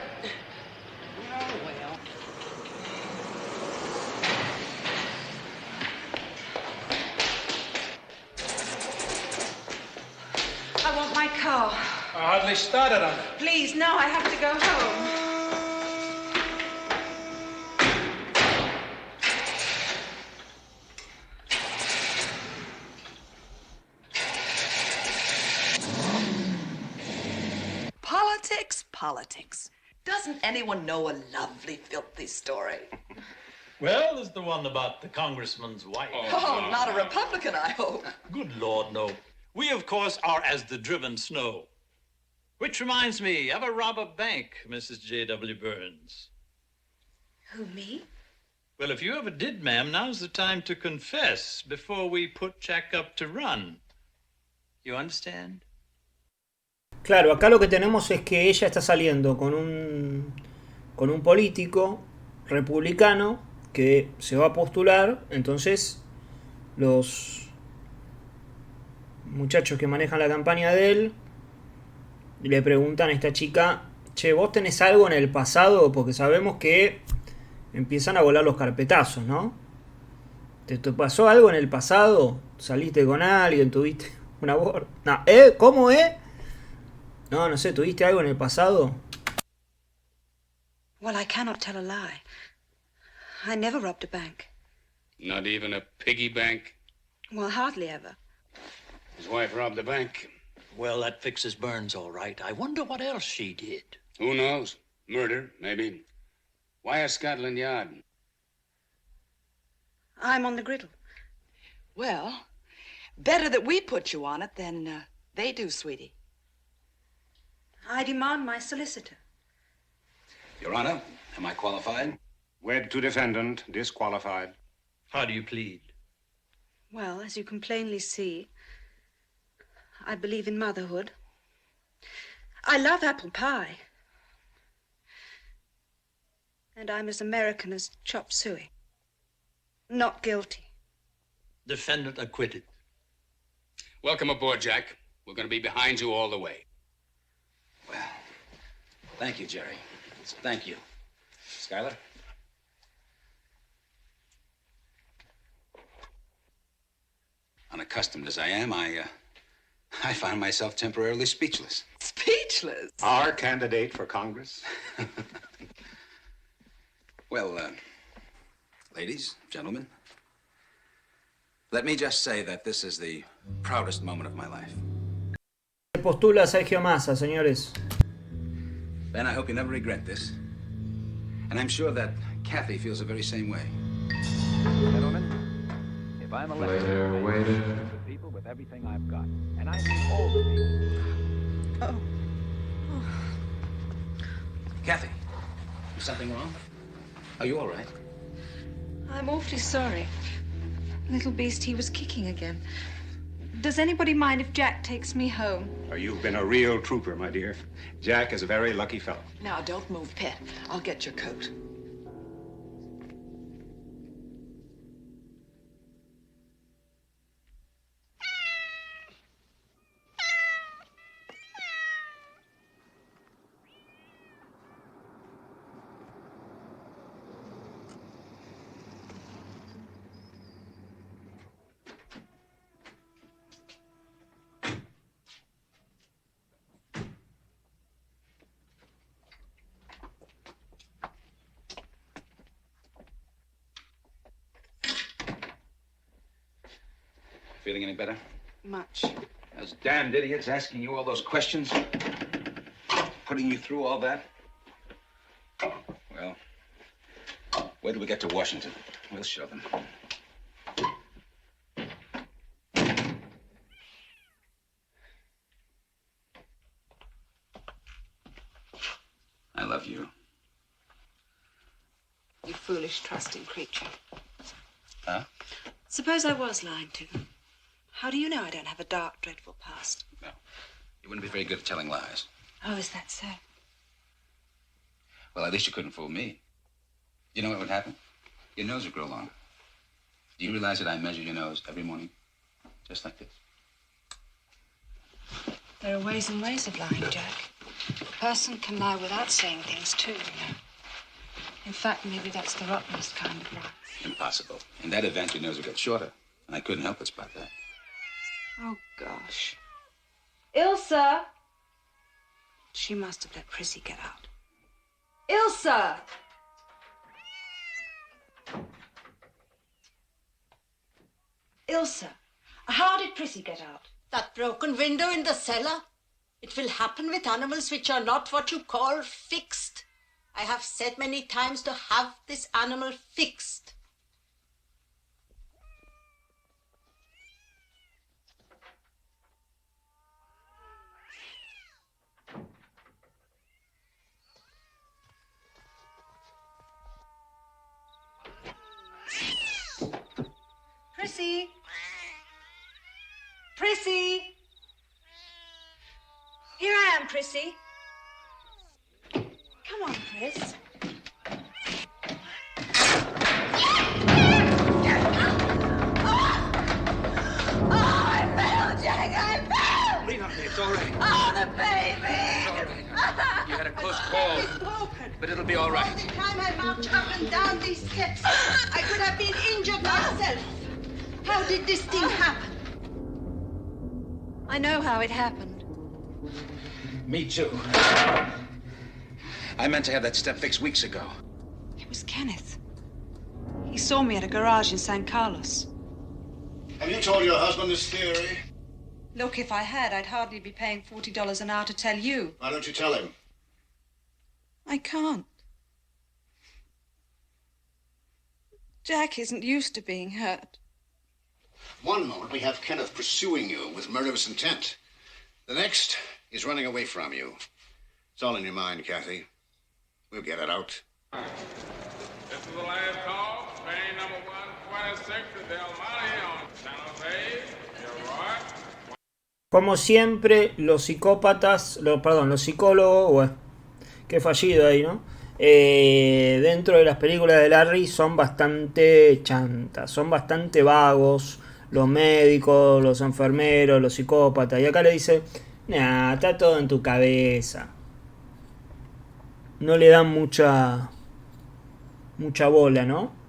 Oh, well. I want my car. I hardly started on it. Please, no, I have to go home. Politics. Doesn't anyone know a lovely, filthy story? Well, there's the one about the congressman's wife. Oh, not a Republican, I hope. Good Lord, no. We, of course, are as the driven snow. Which reminds me, ever rob a bank, Mrs. J.W. Burns? Who, me? Well, if you ever did, ma'am, now's the time to confess before we put Jack up to run. You understand? Claro, acá lo que tenemos es que ella está saliendo con un político republicano que se va a postular. Entonces los muchachos que manejan la campaña de él le preguntan a esta chica: che, ¿vos tenés algo en el pasado? Porque sabemos que empiezan a volar los carpetazos, ¿no? ¿Te pasó algo en el pasado? ¿Saliste con alguien? ¿Tuviste un aborto? No, ¿cómo, No sé, ¿tuviste algo en el pasado? Well, I cannot tell a lie. I never robbed a bank. Not even a piggy bank? Well, hardly ever. His wife robbed the bank. Well, that fixes Burns all right. I wonder what else she did. Who knows? Murder, maybe. Why a Scotland Yard? I'm on the griddle. Well, better that we put you on it than they do, sweetie. I demand my solicitor. Your Honor, am I qualified? Wed to defendant, disqualified. How do you plead? Well, as you can plainly see, I believe in motherhood. I love apple pie. And I'm as American as chop suey. Not guilty. Defendant acquitted. Welcome aboard, Jack. We're going to be behind you all the way. Well, thank you, Jerry. Thank you. Skylar? Unaccustomed as I am, I find myself temporarily speechless. Speechless? Our candidate for Congress? Well, ladies, gentlemen, let me just say that this is the proudest moment of my life. Se postula Sergio Massa, señores. Ben, I hope you never regret this. And I'm sure that Kathy feels the very same way. Gentlemen, if I'm elected, I will serve the people with everything I've got. And I mean all the people. Kathy, is something wrong? Are you all right? I'm awfully sorry. Little beast, he was kicking again. Does anybody mind if Jack takes me home? Oh, you've been a real trooper, my dear. Jack is a very lucky fellow. Now, don't move, Pet. I'll get your coat. Feeling any better? Much. Those damned idiots asking you all those questions, putting you through all that. Well, wait till we get to Washington. We'll show them. I love you. You foolish, trusting creature. Huh? Suppose I was lying to you. How do you know I don't have a dark, dreadful past? No. You wouldn't be very good at telling lies. Oh, is that so? Well, at least you couldn't fool me. You know what would happen? Your nose would grow longer. Do you realize that I measure your nose every morning? Just like this. There are ways and ways of lying, Jack. A person can lie without saying things, too, you know. In fact, maybe that's the rottenest kind of lie. Impossible. In that event, your nose would get shorter. And I couldn't help but spot that. Oh, gosh. Ilsa! She must have let Prissy get out. Ilsa! Ilsa, how did Prissy get out? That broken window in the cellar? It will happen with animals which are not what you call fixed. I have said many times to have this animal fixed. Prissy! Prissy! Here I am, Prissy. Come on, Pris. I fell, Jack, I fell! Lean on me, it's all right. Oh, the baby! It's all right. You had a close call, but it'll be all right. All the time I marched up and down these steps, I could have been injured myself. How did this thing happen? I know how it happened. Me too. I meant to have that step fixed weeks ago. It was Kenneth. He saw me at a garage in San Carlos. Have you told your husband this theory? Look, if I had, I'd hardly be paying $40 an hour to tell you. Why don't you tell him? I can't. Jack isn't used to being hurt. One moment we have Kenneth pursuing you with murderous intent. The next, he's running away from you. It's all in your mind, Kathy. We'll get it out. This is the last call. Train number 126 Como siempre, los psicópatas, los psicólogos, bueno, qué fallido ahí, ¿no? Dentro de las películas de Larry son bastante chantas, son bastante vagos, los médicos, los enfermeros, los psicópatas, y acá le dice, nah, está todo en tu cabeza. No le dan mucha bola, ¿no?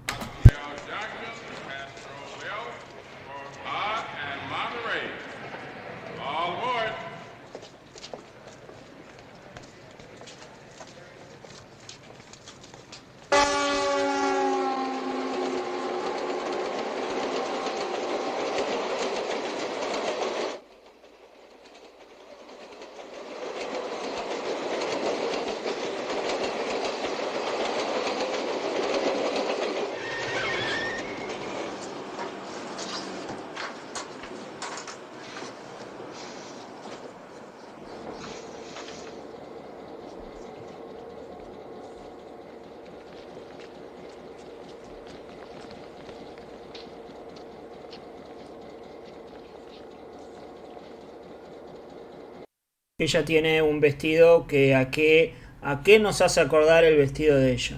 Ella tiene un vestido que ¿a qué nos hace acordar el vestido de ella?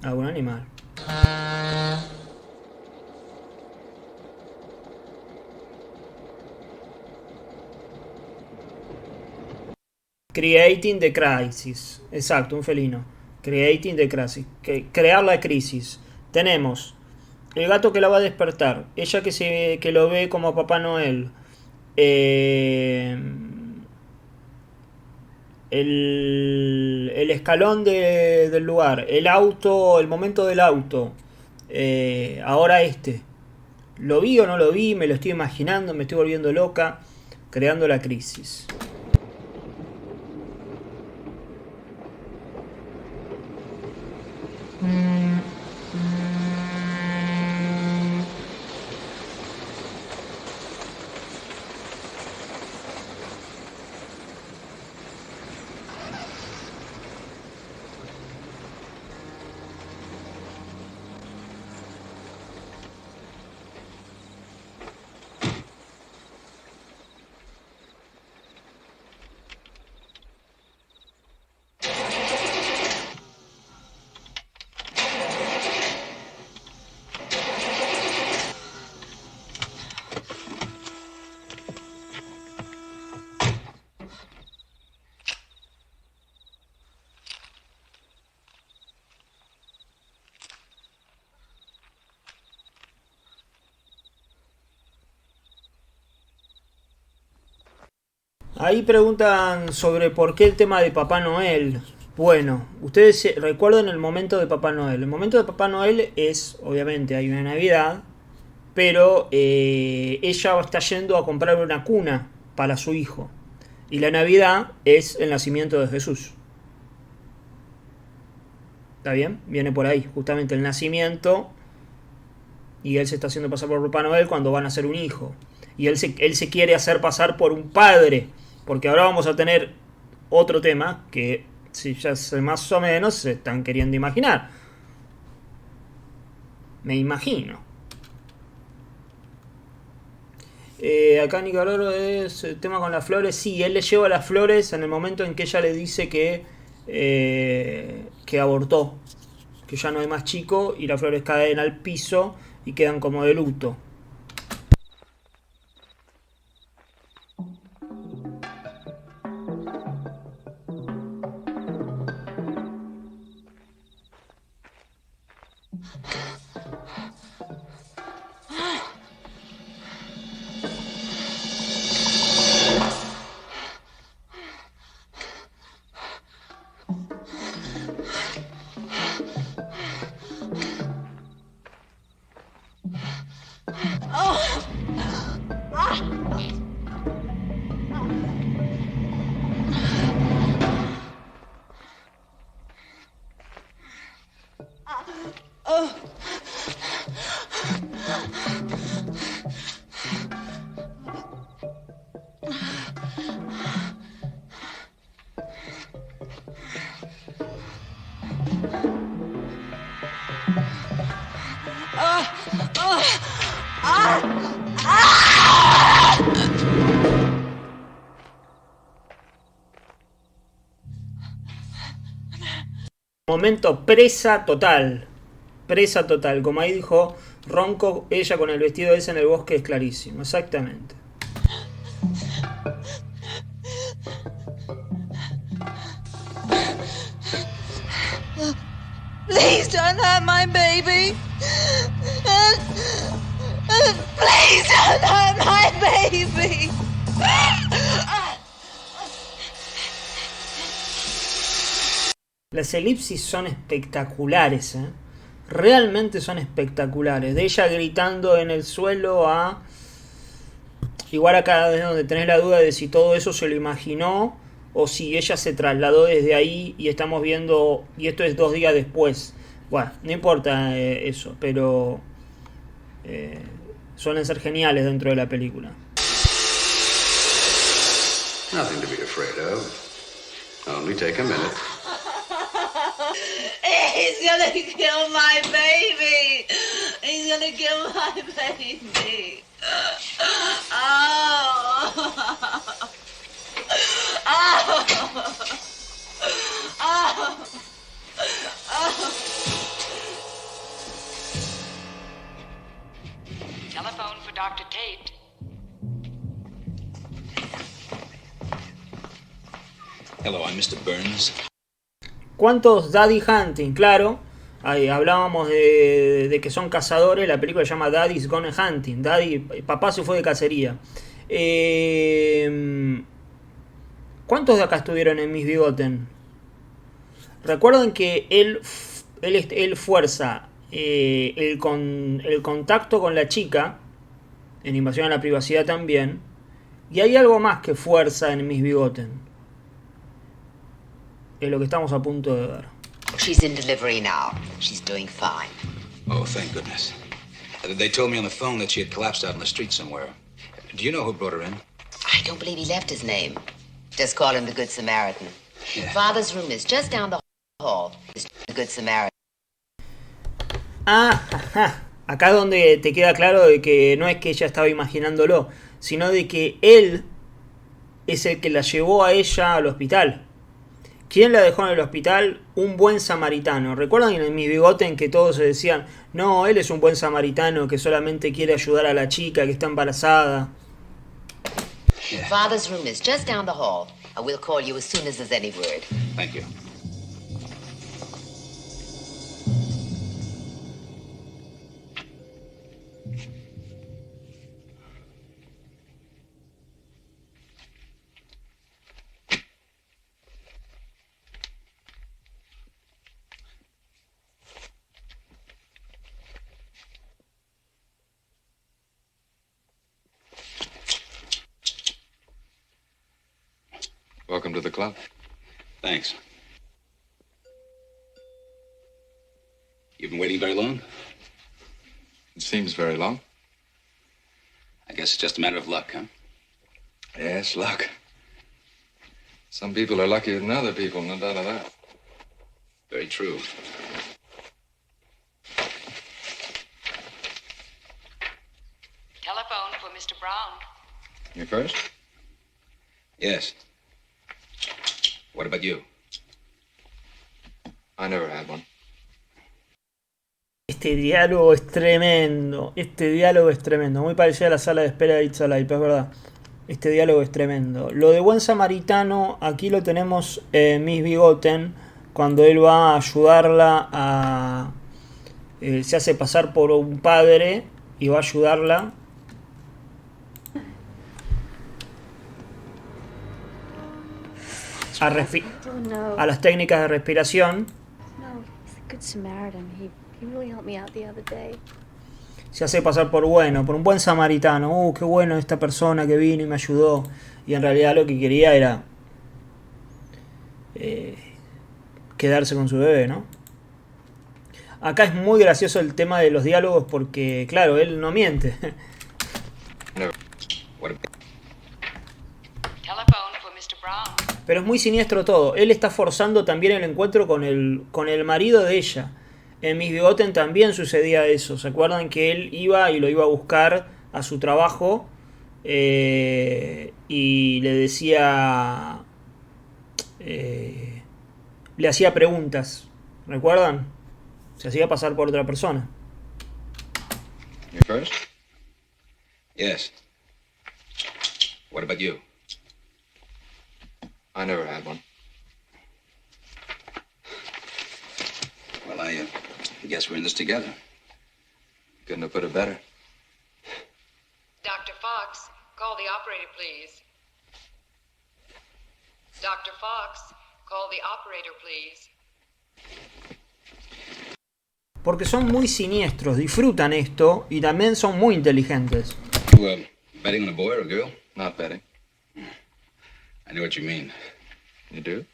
A un animal. Creating the crisis. Exacto, un felino. Creating the crisis. Crear la crisis. Tenemos el gato que la va a despertar. Ella que lo ve como Papá Noel. El escalón del lugar. El auto. El momento del auto. Ahora ¿Lo vi o no lo vi? Me lo estoy imaginando. Me estoy volviendo loca. Creando la crisis. Ahí preguntan sobre por qué el tema de Papá Noel. Bueno, ustedes recuerdan el momento de Papá Noel. El momento de Papá Noel es, obviamente, hay una Navidad, pero ella está yendo a comprar una cuna para su hijo. Y la Navidad es el nacimiento de Jesús. ¿Está bien? Viene por ahí, justamente el nacimiento. Y él se está haciendo pasar por Papá Noel cuando van a ser un hijo. Y él se quiere hacer pasar por un padre. Porque ahora vamos a tener otro tema que, si ya sé más o menos, se están queriendo imaginar. Me imagino. Acá Nicoloro es el tema con las flores. Sí, él le lleva las flores en el momento en que ella le dice que abortó. Que ya no hay más chico y las flores caen al piso y quedan como de luto. Momento presa total. Presa total. Como ahí dijo Ronco, ella con el vestido ese en el bosque es clarísimo. Exactamente. Please don't hurt my baby. Please don't hurt my baby. Las elipsis son espectaculares, ¿eh? Realmente son espectaculares. De ella gritando en el suelo a... Igual acá es donde tenés la duda de si todo eso se lo imaginó o si ella se trasladó desde ahí y estamos viendo... Y esto es 2 días después. Bueno, no importa eso, pero... suelen ser geniales dentro de la película. Nothing to be afraid of. Only take a minute. He's gonna kill my baby. He's gonna kill my baby. Oh. Oh. Oh. Oh. Telephone for Dr. Tate. Hello, I'm Mr. Burns. ¿Cuántos Daddy Hunting? Claro, ahí hablábamos de que son cazadores. La película se llama Daddy's Gone Hunting. Daddy, papá se fue de cacería. ¿Cuántos de acá estuvieron en Miss Bigoten? Recuerden que él fuerza el contacto con la chica en Invasión a la Privacidad también. Y hay algo más que fuerza en Miss Bigoten. Es lo que estamos a punto de ver. She's in delivery now. She's doing fine. Oh, thank goodness. They told me on the phone that she had collapsed out in the street somewhere. Do you know who brought her in? I don't believe he left his name. Just call him the Good Samaritan. Yeah. Father's room is just down the hall. The Good Samaritan. Ajá. Acá es donde te queda claro de que no es que ella estaba imaginándolo, sino de que él es el que la llevó a ella al hospital. ¿Quién la dejó en el hospital? Un buen samaritano. ¿Recuerdan en Mi Bigoten que todos se decían, no, él es un buen samaritano que solamente quiere ayudar a la chica que está embarazada? Father's room is just down the hall. I will call you as soon as there's any word. Thank you. Welcome to the club. Thanks. You've been waiting very long? It seems very long. I guess it's just a matter of luck, huh? Yes, luck. Some people are luckier than other people, no doubt of that. Very true. Telephone for Mr. Brown. You first? Yes. What about you? I never had one. Este diálogo es tremendo. Este diálogo es tremendo. Muy parecido a la sala de espera de It's Alive, es verdad. Este diálogo es tremendo. Lo de buen samaritano, aquí lo tenemos en Miss Bigoten, cuando él va a ayudarla a... se hace pasar por un padre y va a ayudarla. A las técnicas de respiración. Se hace pasar por un buen samaritano. Qué bueno esta persona que vino y me ayudó. Y en realidad lo que quería era quedarse con su bebé, ¿no? Acá es muy gracioso el tema de los diálogos porque, claro, él no miente. Pero es muy siniestro todo. Él está forzando también el encuentro con el marido de ella. En Miss Bigoten también sucedía eso. ¿Se acuerdan que él iba y lo iba a buscar a su trabajo? Y le decía... le hacía preguntas. ¿Recuerdan? Se hacía pasar por otra persona. You first? Yes. What about you? I never had one. Well, I guess we're in this together. Couldn't have put it better. Dr. Fox, call the operator, please. Dr. Fox, call the operator, please. Porque son muy siniestros, disfrutan esto y también son muy inteligentes. You, betting on a boy or a girl? Not betting. I know what you mean. You do?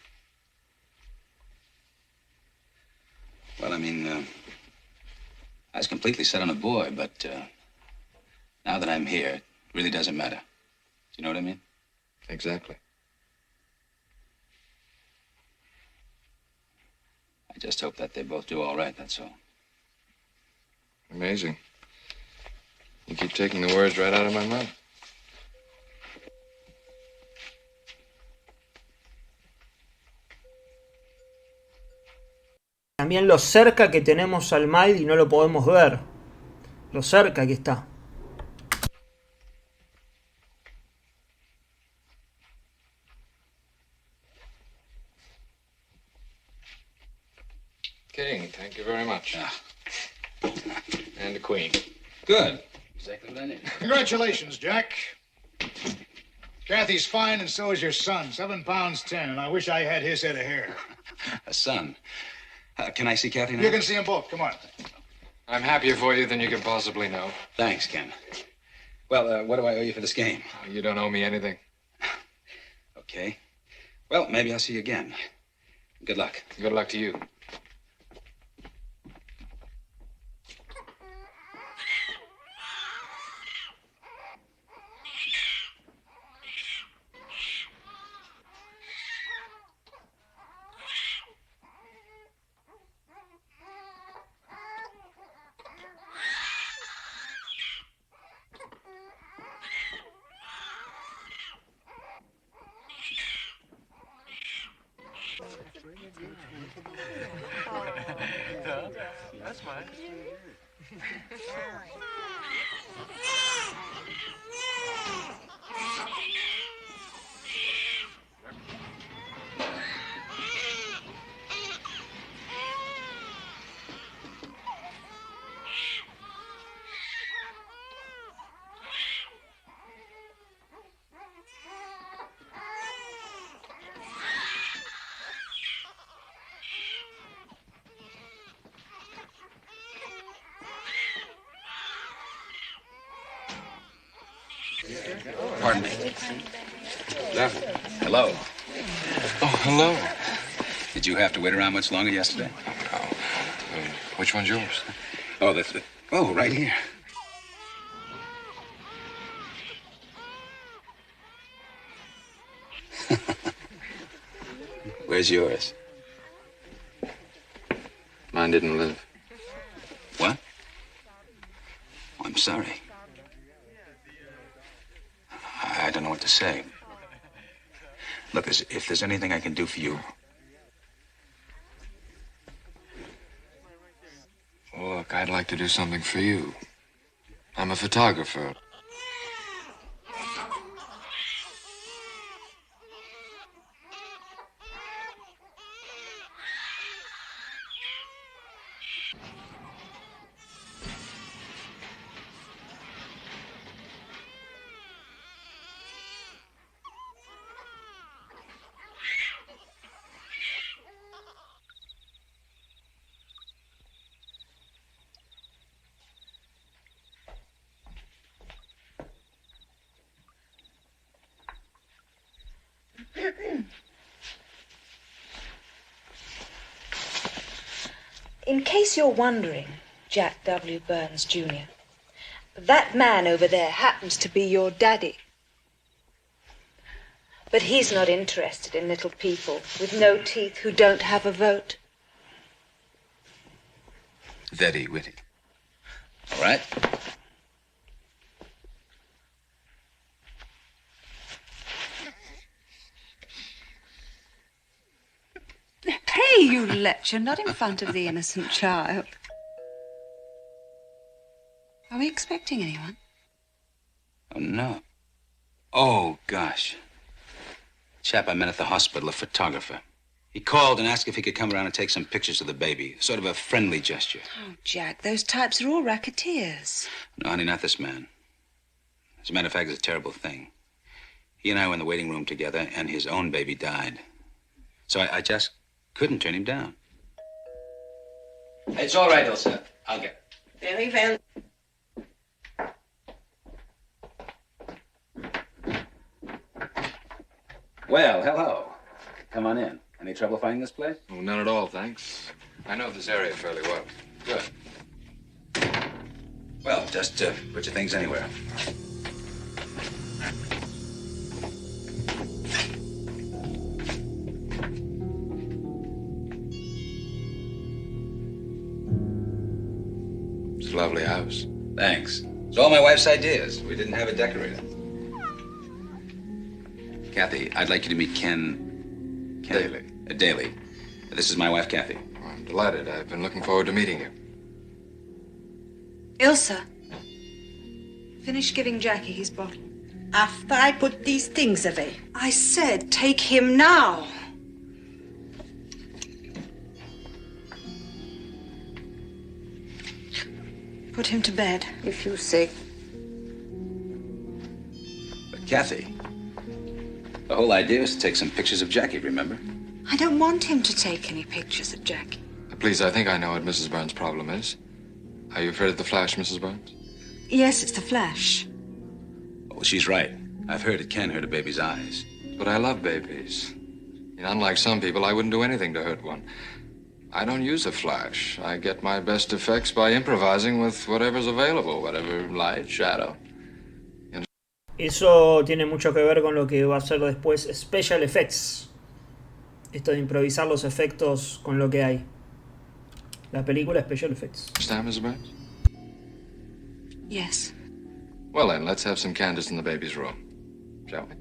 Well, I mean, I was completely set on a boy, but now that I'm here, it really doesn't matter. Do you know what I mean? Exactly. I just hope that they both do all right, that's all. Amazing. You keep taking the words right out of my mouth. También lo cerca que tenemos al mail y no lo podemos ver. Lo cerca que está. King, thank you very much. And a queen. Good. Exactly what I need. Congratulations, Jack. Kathy's fine, and so is your son. 7 pounds 10, and I wish I had his head of hair. A son. Can I see Kathy now? You can see them both. Come on. I'm happier for you than you can possibly know. Thanks, Ken. Well, what do I owe you for this game? You don't owe me anything. Okay. Well, maybe I'll see you again. Good luck. Good luck to you. That's fine. Pardon me. Hello. Oh, hello. Did you have to wait around much longer yesterday? No. Which one's yours? Oh, that's it. Oh, right here. Where's yours? Mine didn't live. What? Oh, I'm sorry. I don't know what to say. Look, if there's anything I can do for you. Well, look, I'd like to do something for you. I'm a photographer. In case you're wondering, Jack W. Burns, Jr., that man over there happens to be your daddy. But he's not interested in little people with no teeth who don't have a vote. Very witty. All right? Hey, You lecture, not in front of the innocent child. Are we expecting anyone? Oh, no. Oh, gosh. Chap I met at the hospital, a photographer. He called and asked if he could come around and take some pictures of the baby. Sort of a friendly gesture. Oh, Jack, those types are all racketeers. No, honey, not this man. As a matter of fact, it's a terrible thing. He and I were in the waiting room together, and his own baby died. So I just couldn't turn him down. It's all right, Elsa. I'll get it. Very well. Well, hello. Come on in. Any trouble finding this place? Oh, none at all, thanks. I know this area fairly well. Good. Well, just put your things anywhere. It's a lovely house. Thanks. It's all my wife's ideas. We didn't have a decorator. Kathy, I'd like you to meet Ken Daly. Daly. This is my wife, Kathy. Oh, I'm delighted. I've been looking forward to meeting you. Ilsa, finish giving Jackie his bottle. After I put these things away. I said take him now. Put him to bed. If you say. But Kathy, the whole idea was to take some pictures of Jackie, remember? I don't want him to take any pictures of Jackie. Please, I think I know what Mrs. Burns' problem is. Are you afraid of the flash, Mrs. Burns? Yes, it's the flash. Well, she's right. I've heard it can hurt a baby's eyes. But I love babies. And unlike some people, I wouldn't do anything to hurt one. I don't use a flash. I get my best effects by improvising with whatever's available, whatever light, shadow. Eso tiene mucho que ver con lo que va a ser después Special Effects. Esto de improvisar los efectos con lo que hay. La película Special Effects. Understand, Mrs. Burns? Yes. Well then, let's have some candles in the baby's room, shall we?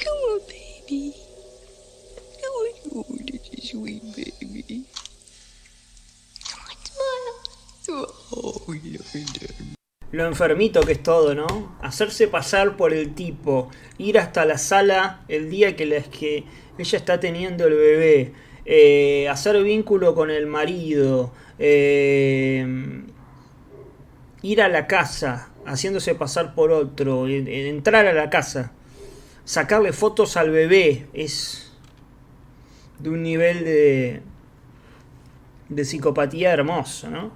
Come on, baby. Oh, this is sweet, baby. Come on, smile. Oh, Lo enfermito que es todo, ¿no? Hacerse pasar por el tipo, ir hasta la sala el día que ella está teniendo el bebé, hacer vínculo con el marido, ir a la casa, haciéndose pasar por otro, entrar a la casa, sacarle fotos al bebé, es de un nivel de psicopatía hermoso, ¿no?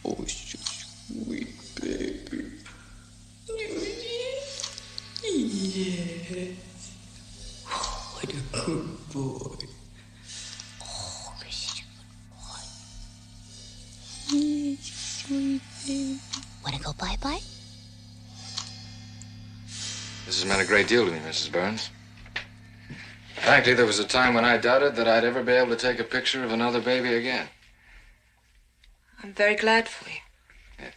Oh, so sweet, baby. Yes. Oh, what a good boy. Oh, Mr. Good boy. Yes, sweet baby. Wanna go bye-bye? This has meant a great deal to me, Mrs. Burns. Frankly, there was a time when I doubted that I'd ever be able to take a picture of another baby again. I'm very glad for you. Yeah.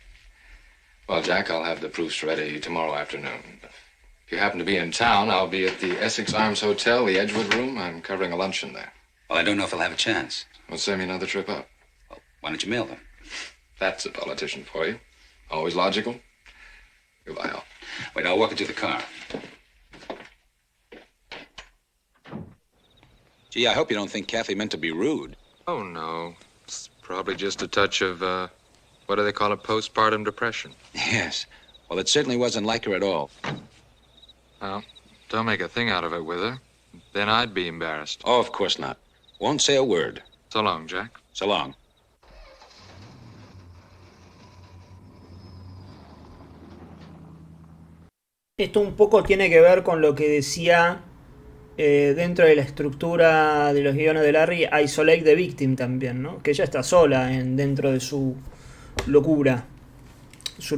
Well, Jack, I'll have the proofs ready tomorrow afternoon. If you happen to be in town, I'll be at the Essex Arms Hotel, the Edgewood Room. I'm covering a luncheon there. Well, I don't know if I'll have a chance. Well, save me another trip up. Well, why don't you mail them? That's a politician for you. Always logical. Goodbye, Al. Wait, I'll walk into the car. Gee, I hope you don't think Kathy meant to be rude. Oh, no. It's probably just a touch of, what do they call it, postpartum depression. Yes. Well, it certainly wasn't like her at all. Well, don't make a thing out of it with her. Then I'd be embarrassed. Oh, of course not. Won't say a word. So long, Jack. So long. Esto un poco tiene que ver con lo que decía dentro de la estructura de los guiones de Larry, isolate the victim también, ¿no? Que ella está sola dentro de su locura.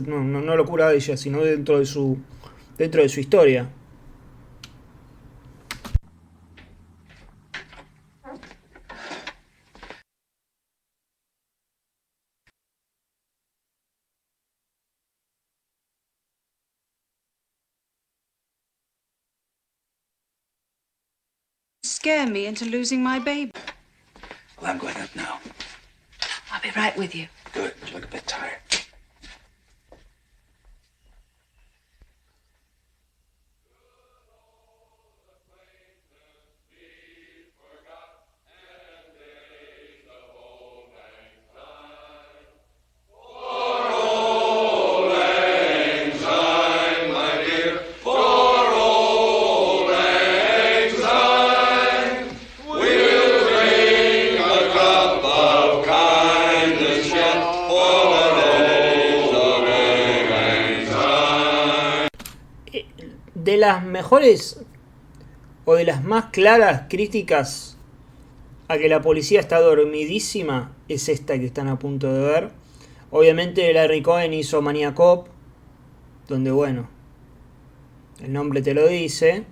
No locura de ella, sino dentro de su historia. scare me into losing my baby. Well, I'm going up now. I'll be right with you. Good. You look a bit tired. De las mejores o de las más claras críticas a que la policía está dormidísima es esta que están a punto de ver. Obviamente Larry Cohen hizo Maniac Cop, donde bueno, el nombre te lo dice.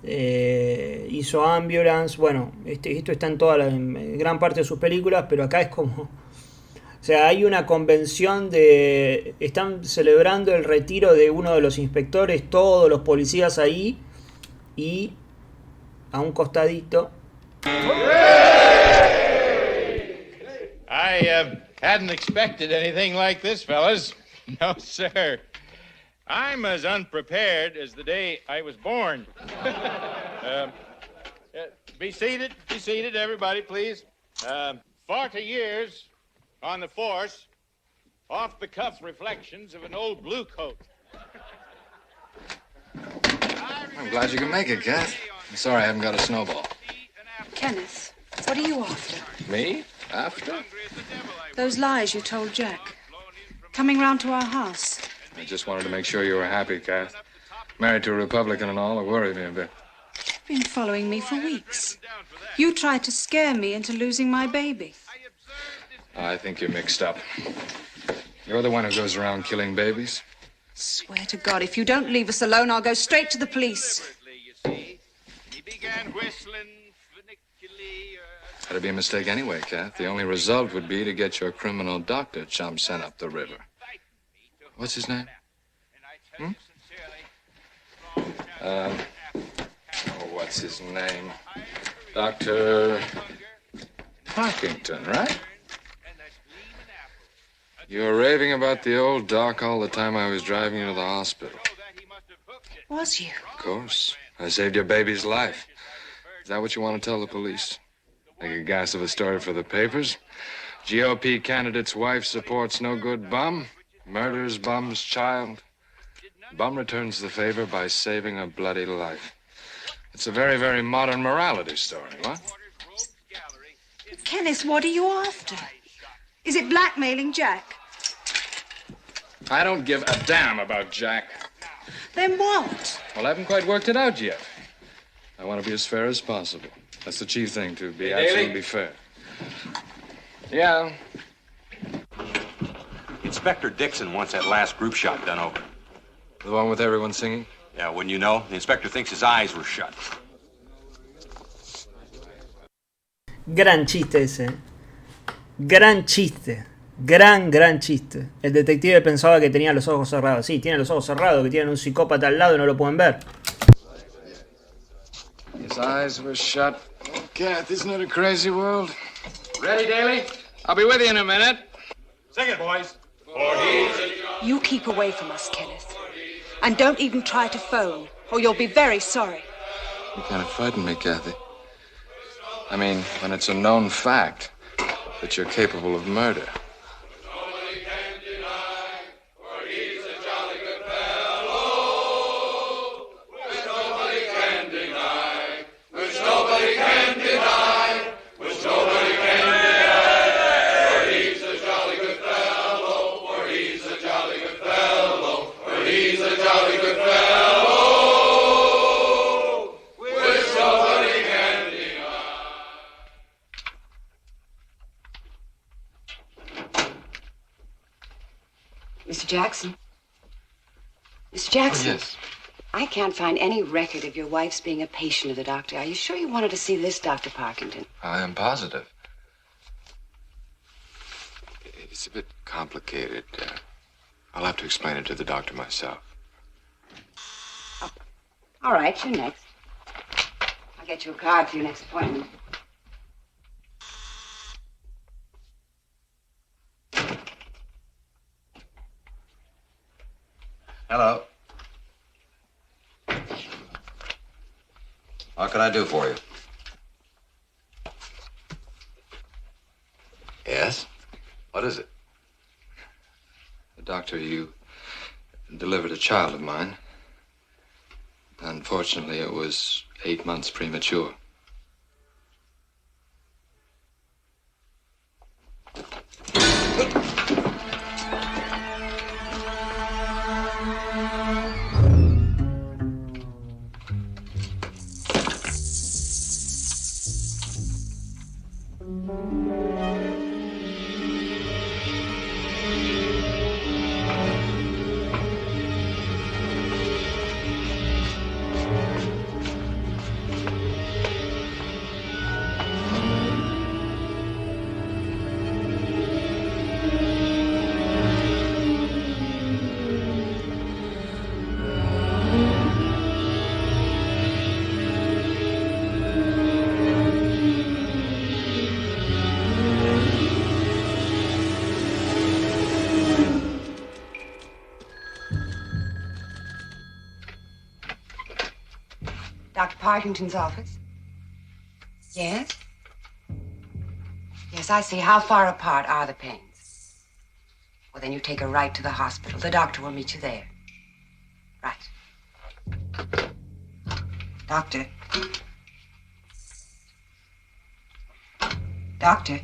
Hizo Ambulance, bueno, esto está en en gran parte de sus películas, pero acá es como... O sea, hay una convención están celebrando el retiro de uno de los inspectores, todos los policías ahí, y a un costadito... I hadn't expected anything like this, fellas. No, sir. I'm as unprepared as the day I was born. Be seated, everybody, please. 40 years on the force, off-the-cuff reflections of an old blue coat. I'm glad you can make it, Kath. I'm sorry I haven't got a snowball. Kenneth, what are you after? Me? After? Those lies you told Jack. Coming round to our house. I just wanted to make sure you were happy, Kath. Married to a Republican and all, it worried me a bit. You've been following me for weeks. You tried to scare me into losing my baby. I think you're mixed up. You're the one who goes around killing babies. Swear to God, if you don't leave us alone, I'll go straight to the police. That'd be a mistake anyway, Kath. The only result would be to get your criminal doctor chum sent up the river. What's his name? What's his name? Dr. Parkington, right? You were raving about the old doc all the time I was driving you to the hospital. Was you? Of course. I saved your baby's life. Is that what you want to tell the police? Make a gas of a story for the papers? GOP candidate's wife supports no good bum, murders bum's child. Bum returns the favor by saving a bloody life. It's a very, very modern morality story, what? Kenneth, what are you after? Is it blackmailing Jack? I don't give a damn about Jack. Then what? Well, I haven't quite worked it out yet. I want to be as fair as possible. That's the chief thing, to be absolutely fair. Yeah. Inspector Dixon wants that last group shot done over. The one with everyone singing? Yeah, wouldn't you know? The inspector thinks his eyes were shut. Gran chiste ese. Gran chiste. Gran chiste. El detective pensaba que tenía los ojos cerrados. Sí, tiene los ojos cerrados, que tienen un psicópata al lado y no lo pueden ver. His eyes were shut. Oh, Kath, isn't it a crazy world? Ready, Daly? I'll be with you in a minute. Sing it, boys. You keep away from us, Kenneth. And don't even try to phone, or you'll be very sorry. You kind of frighten me, Kathy. I mean, when it's a known fact that you're capable of murder. Mr. Jackson? Mr. Jackson? Oh, yes. I can't find any record of your wife's being a patient of the doctor. Are you sure you wanted to see this Dr. Parkington? I am positive. It's a bit complicated. I'll have to explain it to the doctor myself. Oh. All right, you're next. Now I'll get you a card for your next appointment. Hello. What can I do for you? Yes? What is it? Doctor, you delivered a child of mine. Unfortunately, it was 8 months premature. Dr. Partington's office? Yes? Yes, I see. How far apart are the pains? Well, then you take her right to the hospital. The doctor will meet you there. Right. Doctor. Doctor.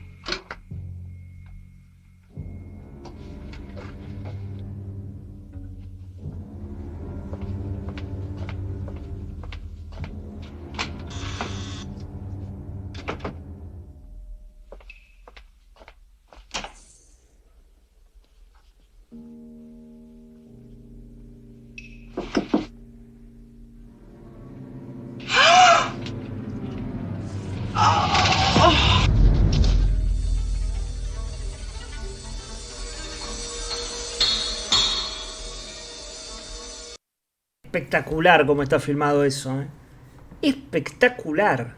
Espectacular como está filmado eso, ¿eh? Espectacular.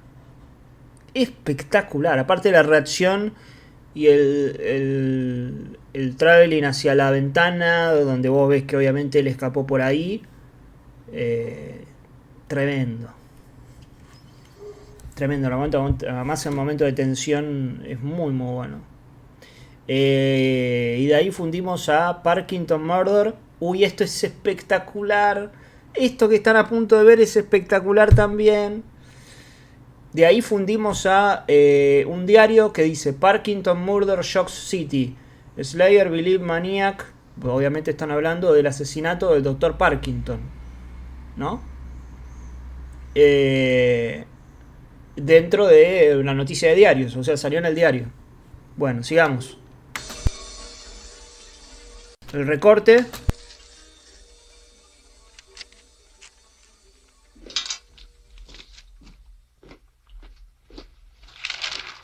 Espectacular. Aparte de la reacción y el traveling hacia la ventana, donde vos ves que obviamente él escapó por ahí. Tremendo. Tremendo. Además, el momento de tensión es muy, muy bueno. Y de ahí fundimos a Parkington Murder. Uy, esto es espectacular. Esto que están a punto de ver es espectacular también. De ahí fundimos a un diario que dice Parkington Murder Shocks City. Slayer Believe Maniac. Obviamente están hablando del asesinato del Dr. Parkington, ¿no? Dentro de una noticia de diarios. O sea, salió en el diario. Bueno, sigamos. El recorte.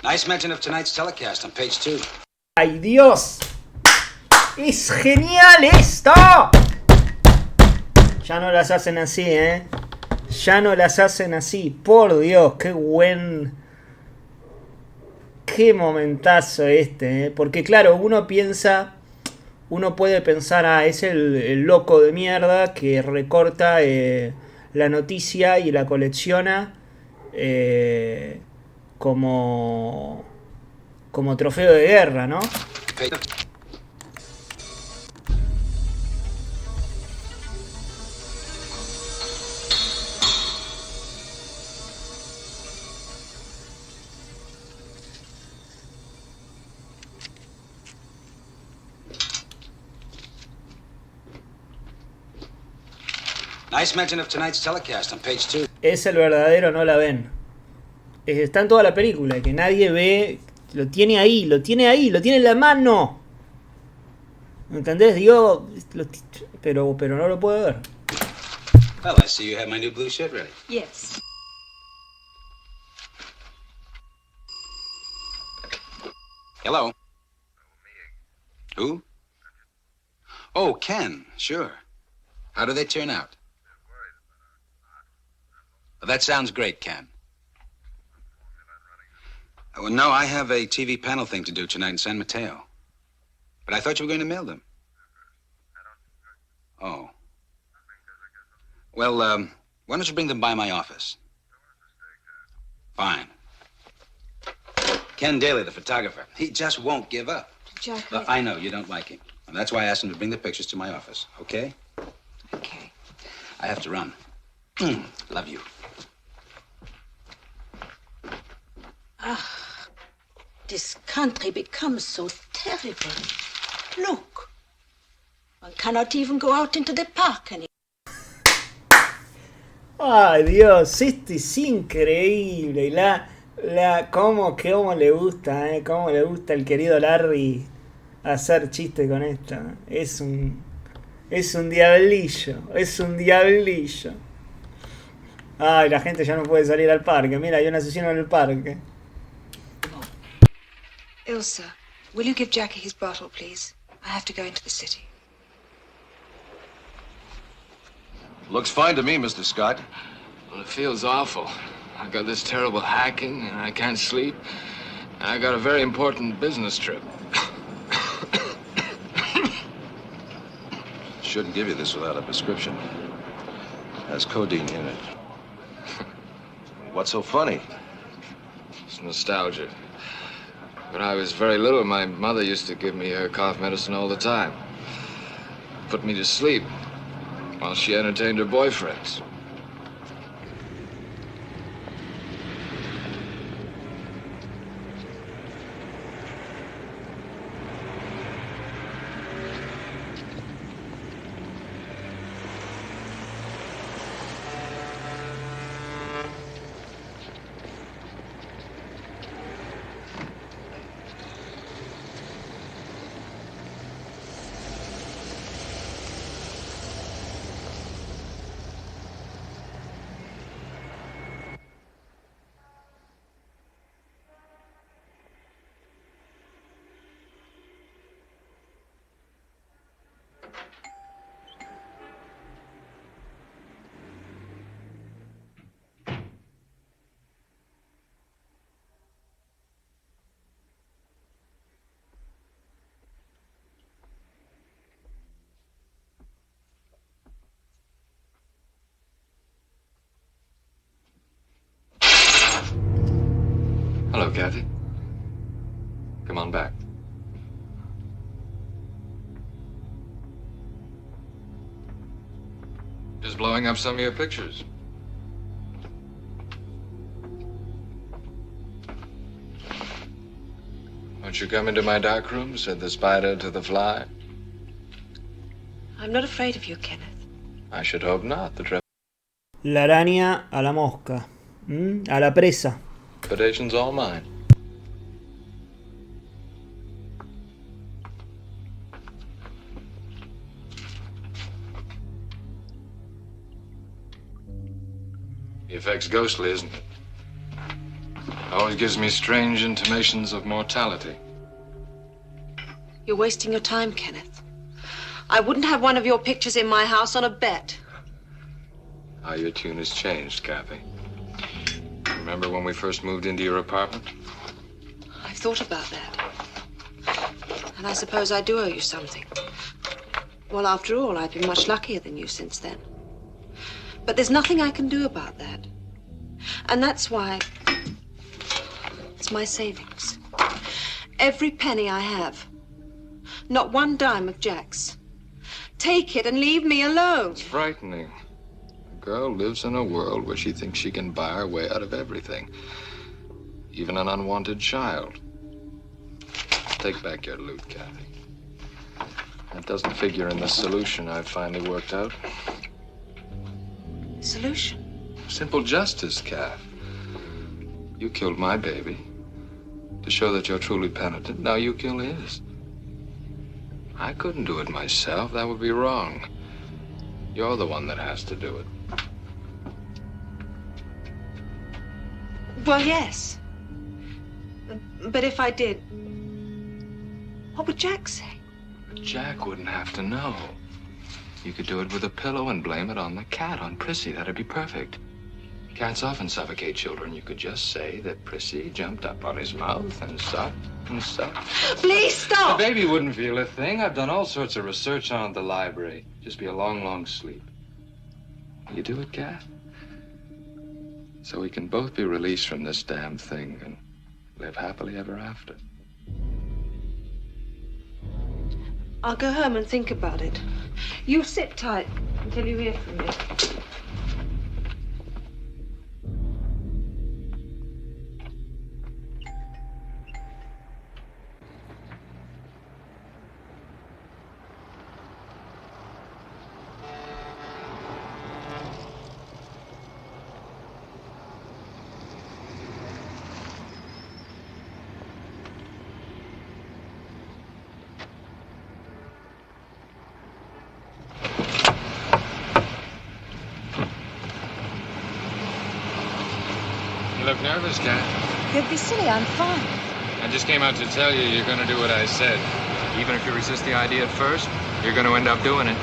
Nice mention of tonight's telecast on page 2. ¡Ay, Dios! ¡Es genial esto! Ya no las hacen así, ¿eh? Ya no las hacen así. Por Dios, qué buen... Qué momentazo este, ¿eh? Porque claro, uno piensa... Uno puede pensar, es el loco de mierda que recorta la noticia y la colecciona como trofeo de guerra, ¿no? Nice mention of tonight's telecast on page 2. Es el verdadero, no la ven. Está en toda la película, que nadie ve. Lo tiene ahí, lo tiene en la mano. ¿Entendés? Digo, pero no lo puedo ver. Well, I see you have my new blue shirt ready. Yes. Hello. Who? Oh, Ken. Sure. How do they turn out? Well, that sounds great, Ken. Well, no, I have a TV panel thing to do tonight in San Mateo. But I thought you were going to mail them. Oh. Well, why don't you bring them by my office? Fine. Ken Daly, the photographer, he just won't give up. Jack, Well, I know you don't like him. And that's why I asked him to bring the pictures to my office, okay? Okay. I have to run. Love you. Ah, this country becomes so terrible. Look, one cannot even go out into the park anymore. Ay, Dios, esto es increíble. Cómo le gusta, cómo le gusta al querido Larry hacer chiste con esto. Es un diablillo, es un diablillo. Ay, la gente ya no puede salir al parque. Mira, hay un asesino en el parque. Ilsa, will you give Jackie his bottle, please? I have to go into the city. Looks fine to me, Mr. Scott. Well, it feels awful. I got this terrible hacking, and I can't sleep. And I got a very important business trip. Shouldn't give you this without a prescription. Has codeine in it. What's so funny? It's nostalgia. When I was very little, my mother used to give me her cough medicine all the time. Put me to sleep while she entertained her boyfriends. Hello, Kathy. Come on back. Just blowing up some of your pictures. Won't you come into my dark room? Said the spider to the fly. I'm not afraid of you, Kenneth. I should hope not. La araña a la mosca. A la presa. Predation's all mine. The effect's ghostly, isn't it? Always gives me strange intimations of mortality. You're wasting your time, Kenneth. I wouldn't have one of your pictures in my house on a bet. How your tune has changed, Kathy. Remember when we first moved into your apartment? I've thought about that. And I suppose I do owe you something. Well, after all, I've been much luckier than you since then. But there's nothing I can do about that. And that's why it's my savings. Every penny I have. Not one dime of Jack's. Take it and leave me alone. It's frightening. A girl lives in a world where she thinks she can buy her way out of everything. Even an unwanted child. Take back your loot, Kathy. That doesn't figure in the solution I've finally worked out. Solution? Simple justice, Kath. You killed my baby. To show that you're truly penitent, now you kill his. I couldn't do it myself. That would be wrong. You're the one that has to do it. Well, yes. But if I did, what would Jack say? Jack wouldn't have to know. You could do it with a pillow and blame it on the cat, on Prissy. That'd be perfect. Cats often suffocate children. You could just say that Prissy jumped up on his mouth and sucked and sucked. Please stop! The baby wouldn't feel a thing. I've done all sorts of research on it at the library. Just be a long, long sleep. You do it, Cat? So we can both be released from this damn thing and live happily ever after. I'll go home and think about it. You sit tight until you hear from me. You look nervous, Cat. Don't be silly, I'm fine. I just came out to tell you you're going to do what I said. Even if you resist the idea at first, you're going to end up doing it.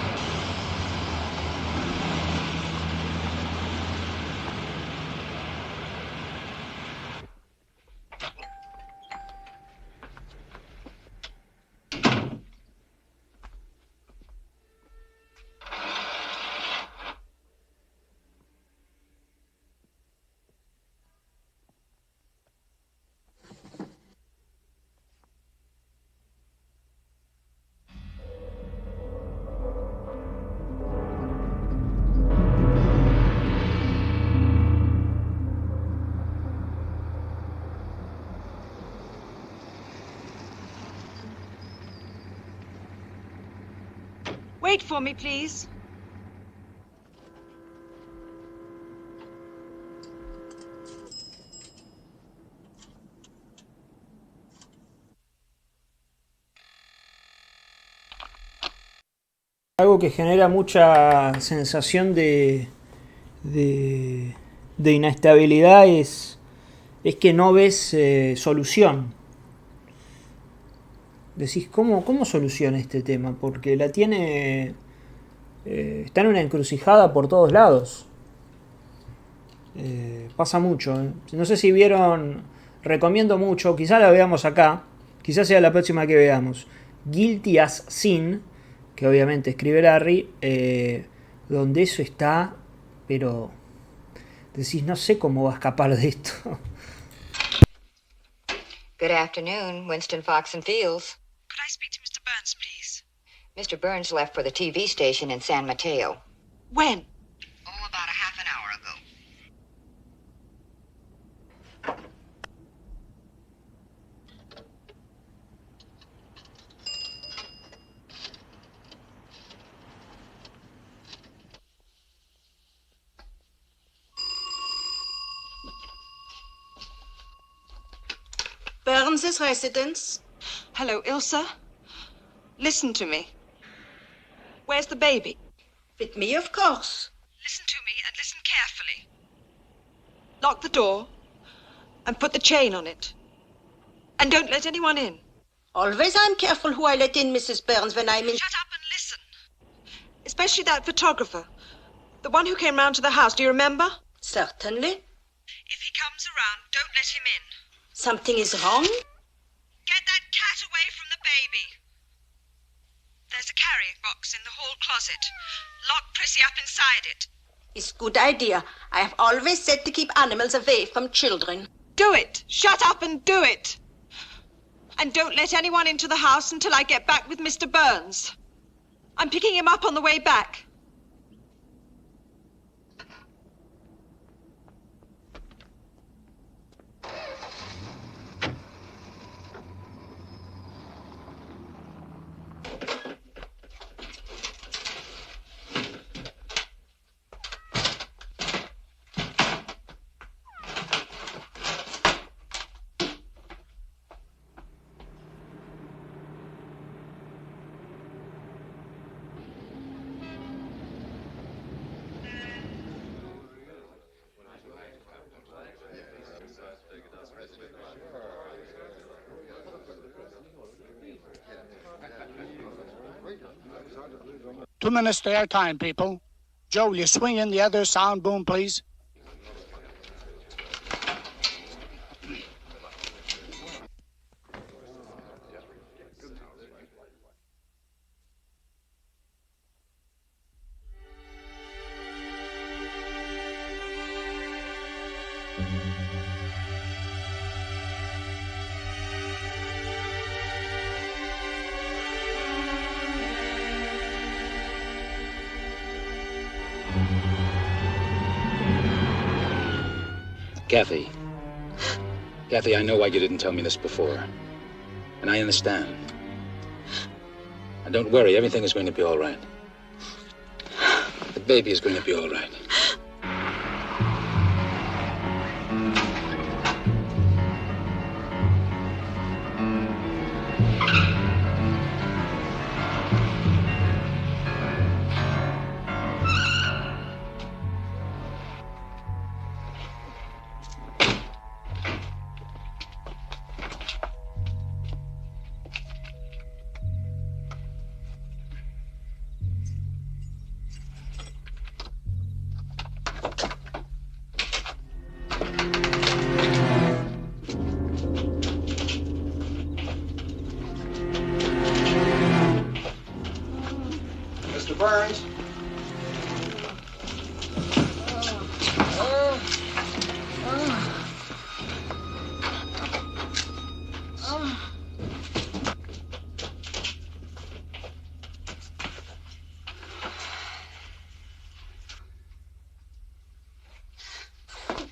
Wait for me, please. Algo que genera mucha sensación de inestabilidad es que no ves solución. Decís, ¿cómo soluciona este tema? Porque la tiene... está en una encrucijada por todos lados. Pasa mucho. No sé si vieron... Recomiendo mucho, quizás la veamos acá. Quizás sea la próxima que veamos. Guilty as Sin, que obviamente escribe Larry, donde eso está, pero... Decís, no sé cómo va a escapar de esto. Good afternoon, Winston, Fox and Fields. Could I speak to Mr. Burns, please? Mr. Burns left for the TV station in San Mateo. When? Oh, about a half an hour ago. Burns' residence. Hello, Ilsa. Listen to me. Where's the baby? With me, of course. Listen to me and listen carefully. Lock the door and put the chain on it. And don't let anyone in. Always I'm careful who I let in, Mrs. Burns, when I'm in... Shut up and listen. Especially that photographer. The one who came round to the house, do you remember? Certainly. If he comes around, don't let him in. Something is wrong? Get that cat away from the baby. There's a carrying box in the hall closet. Lock Prissy up inside it. It's a good idea. I have always said to keep animals away from children. Do it. Shut up and do it. And don't let anyone into the house until I get back with Mr. Burns. I'm picking him up on the way back. Two minutes to air time, people. Joe, will you swing in the other sound boom, please? Kathy. Kathy, I know why you didn't tell me this before. And I understand. And don't worry, everything is going to be all right. The baby is going to be all right. Mr. Burns?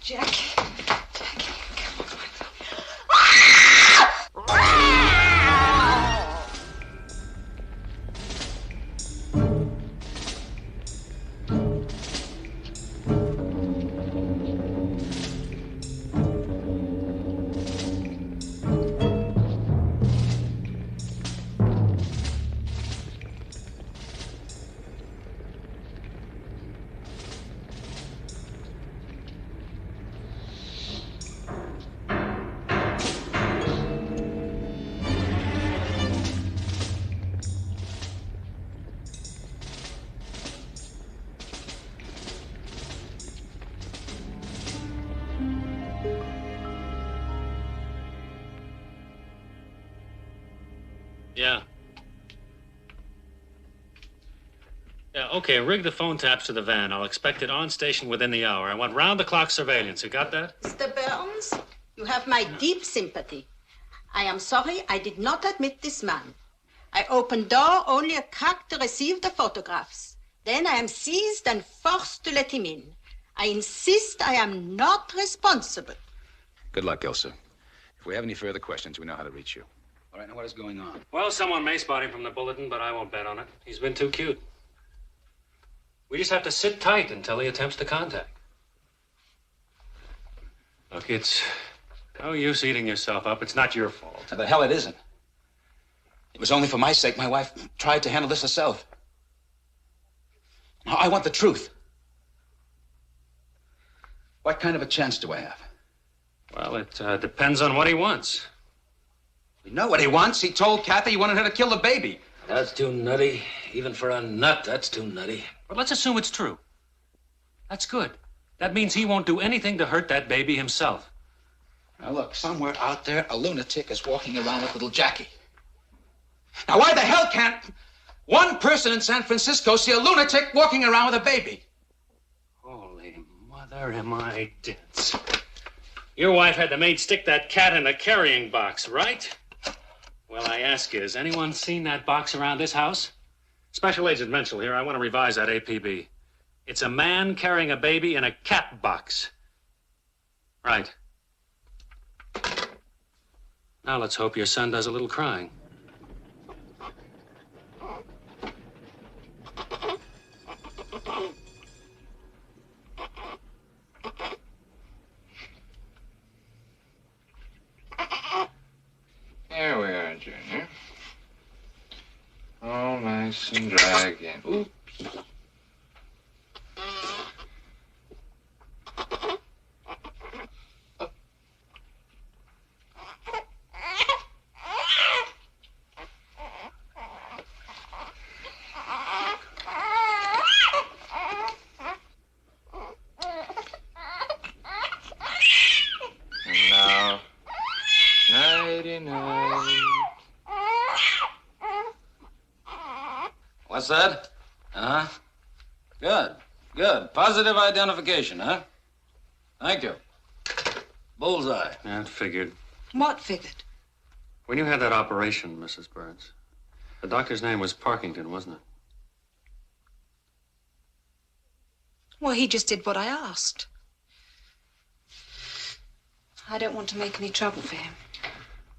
Jack. Yeah. Yeah, okay, rig the phone taps to the van. I'll expect it on station within the hour. I want round-the-clock surveillance. You got that? Mr. Burns, you have my deep sympathy. I am sorry I did not admit this man. I opened door only a crack to receive the photographs. Then I am seized and forced to let him in. I insist I am not responsible. Good luck, Elsa. If we have any further questions, we know how to reach you. All right, now what is going on? Well, someone may spot him from the bulletin, but I won't bet on it. He's been too cute. We just have to sit tight until he attempts to contact. Look, it's no use eating yourself up. It's not your fault. Now, the hell it isn't. It was only for my sake my wife tried to handle this herself. Now, I want the truth. What kind of a chance do I have? Well, it depends on what he wants. We know what he wants. He told Kathy he wanted her to kill the baby. That's too nutty. Even for a nut, that's too nutty. But let's assume it's true. That's good. That means he won't do anything to hurt that baby himself. Now, look, somewhere out there, a lunatic is walking around with little Jackie. Now, why the hell can't one person in San Francisco see a lunatic walking around with a baby? Holy mother, am I dense. Your wife had the maid stick that cat in a carrying box, right? Well, I ask you, has anyone seen that box around this house? Special Agent Menschel here. I want to revise that APB. It's a man carrying a baby in a cat box. Right. Now let's hope your son does a little crying. Here we are, Junior. All nice and dry again. Oops. And now, nighty-night. What's that? Uh-huh. Good. Good. Positive identification, huh? Thank you. Bullseye. That figured. What figured? When you had that operation, Mrs. Burns, the doctor's name was Parkington, wasn't it? Well, he just did what I asked. I don't want to make any trouble for him.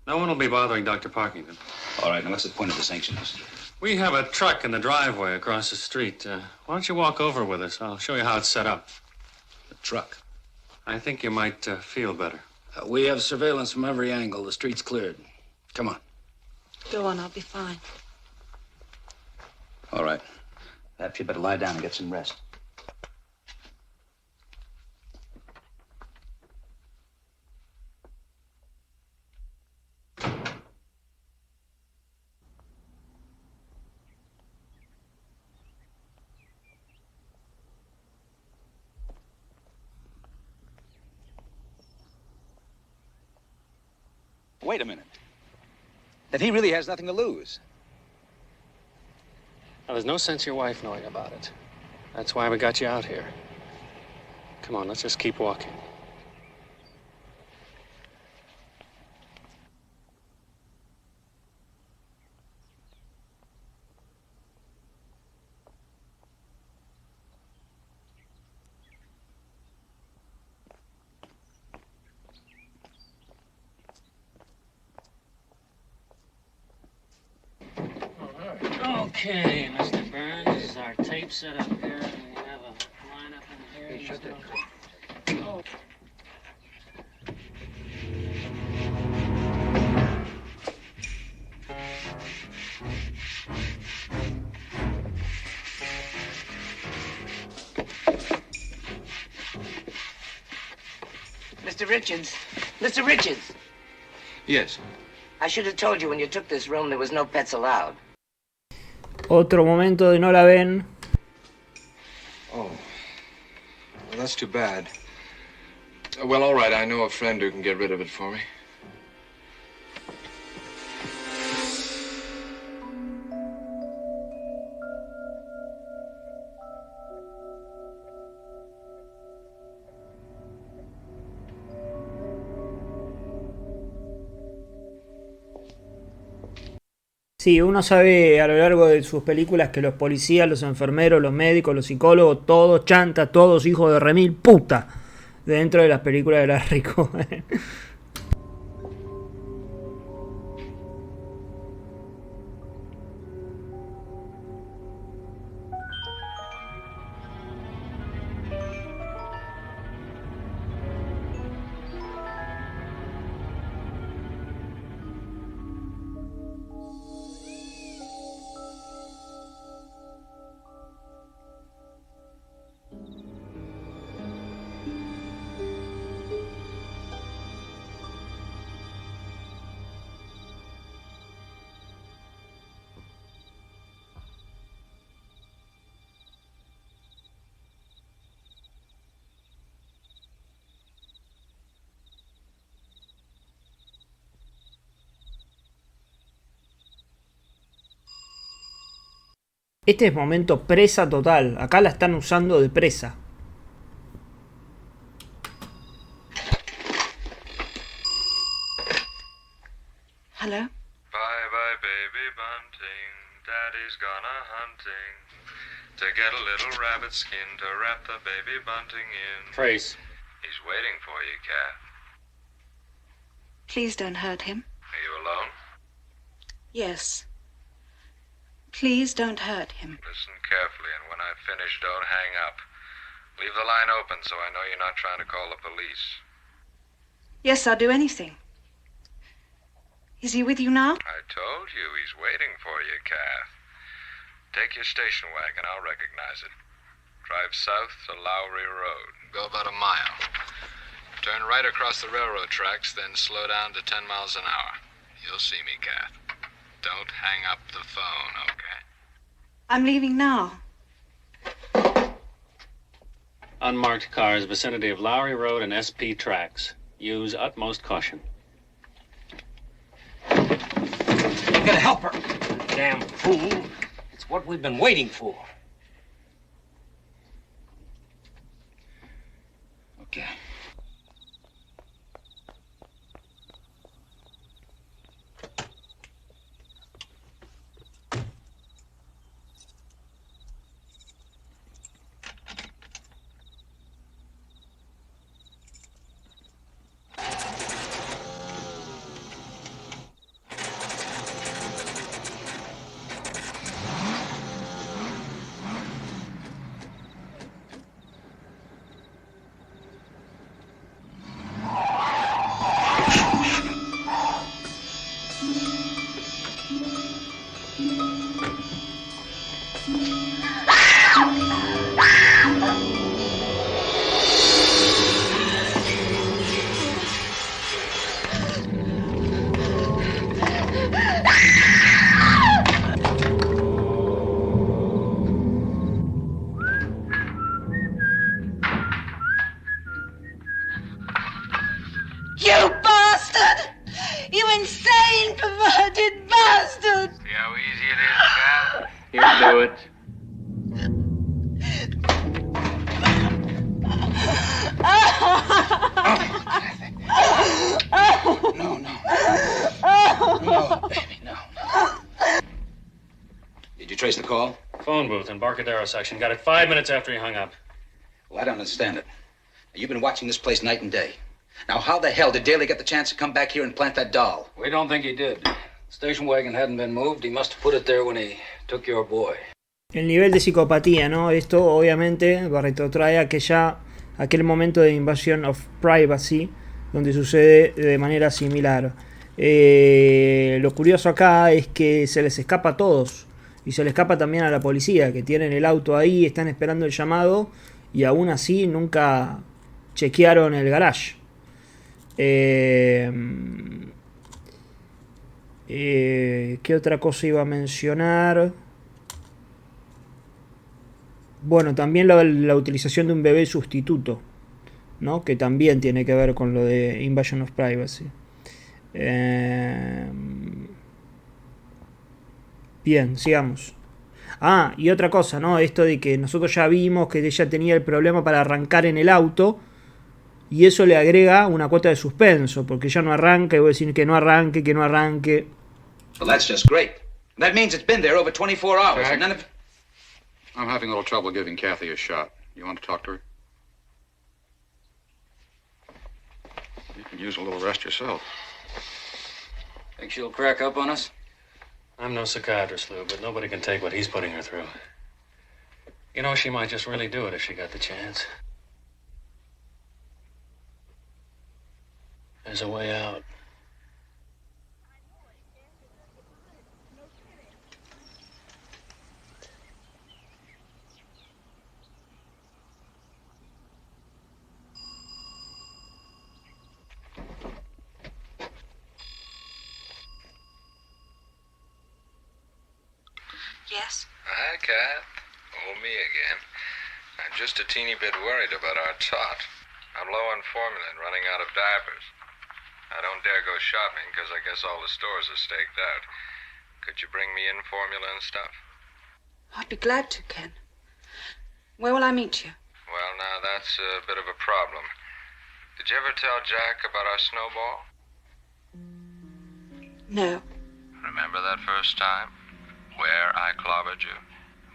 No one will be bothering Dr. Parkington. All right, now what's the point of the sanctions? We have a truck in the driveway across the street. Why don't you walk over with us? I'll show you how it's set up. The truck? I think you might feel better. We have surveillance from every angle. The street's cleared. Come on. Go on, I'll be fine. All right. Perhaps you'd better lie down and get some rest. Wait a minute. Then he really has nothing to lose. Now, there's no sense your wife knowing about it. That's why we got you out here. Come on, let's just keep walking. Okay, Mr. Burns, this is our tape set up here, and we have a lineup in here. Hey, shut that. Oh. Mr. Richards. Mr. Richards. Yes. I should have told you when you took this room there was no pets allowed. Otro momento de no la ven. Oh. Well, that's too bad. Well, all right, I know a friend who can get rid of it for me. Sí, uno sabe a lo largo de sus películas que los policías, los enfermeros, los médicos, los psicólogos, todos chantas, todos hijos de remil puta dentro de las películas de la Rico. Este es momento presa total. Acá la están usando de presa. Hello? Bye bye baby bunting, daddy's gone a hunting to get a little rabbit skin to wrap the baby bunting in. Trace. He's waiting for you, Kath. Please don't hurt him. Are you alone? Yes. Please don't hurt him. Listen carefully, and when I finish, don't hang up. Leave the line open so I know you're not trying to call the police. Yes, I'll do anything. Is he with you now? I told you he's waiting for you, Kath. Take your station wagon, I'll recognize it. Drive south to Lowry Road. Go about a mile. Turn right across the railroad tracks, then slow down to 10 miles an hour. You'll see me, Kath. Don't hang up the phone, okay? I'm leaving now. Unmarked cars, vicinity of Lowry Road and SP tracks. Use utmost caution. You gotta help her. Damn fool. It's what we've been waiting for. Okay. You bastard! You insane, perverted bastard! See how easy it is, Cal? You do it. No, baby, no. Did you trace the call? Phone booth, Embarcadero section. Got it 5 minutes after he hung up. Well, I don't understand it. You've been watching this place night and day. Now, how the hell did Daly get the chance to come back here and plant that doll? We don't think he did. Station wagon hadn't been moved. He must have put it there when he took your boy. El nivel de psicopatía, ¿no? Esto obviamente retrotrae a aquel momento de Invasion of Privacy, donde sucede de manera similar. Lo curioso acá es que se les escapa a todos, y se le escapa también a la policía, que tienen el auto ahí, están esperando el llamado, y aún así nunca chequearon el garage. ¿Qué otra cosa iba a mencionar? Bueno, también la utilización de un bebé sustituto, ¿no? Que también tiene que ver con lo de Invasion of Privacy. Bien, sigamos. Ah, y otra cosa, ¿no? Esto de que nosotros ya vimos que ella tenía el problema para arrancar en el auto, y eso le agrega una cuota de suspenso, porque ya no arranca, y voy a decir que no arranque, que no arranque. Well, that's just great. That means it's been there over 24 hours. Jack? And none of... I'm having a little trouble giving Kathy a shot. You want to talk to her? You can use a little rest yourself. Think she'll crack up on us? I'm no psychiatrist, Lou, but nobody can take what he's putting her through. You know, she might just really do it if she got the chance. There's a way out. Yes? Hi, Kat. Oh, me again. I'm just a teeny bit worried about our tot. I'm low on formula and running out of diapers. I don't dare go shopping because I guess all the stores are staked out. Could you bring me in formula and stuff? I'd be glad to, Ken. Where will I meet you? Well, now that's a bit of a problem. Did you ever tell Jack about our snowball? No. Remember that first time? Where I clobbered you?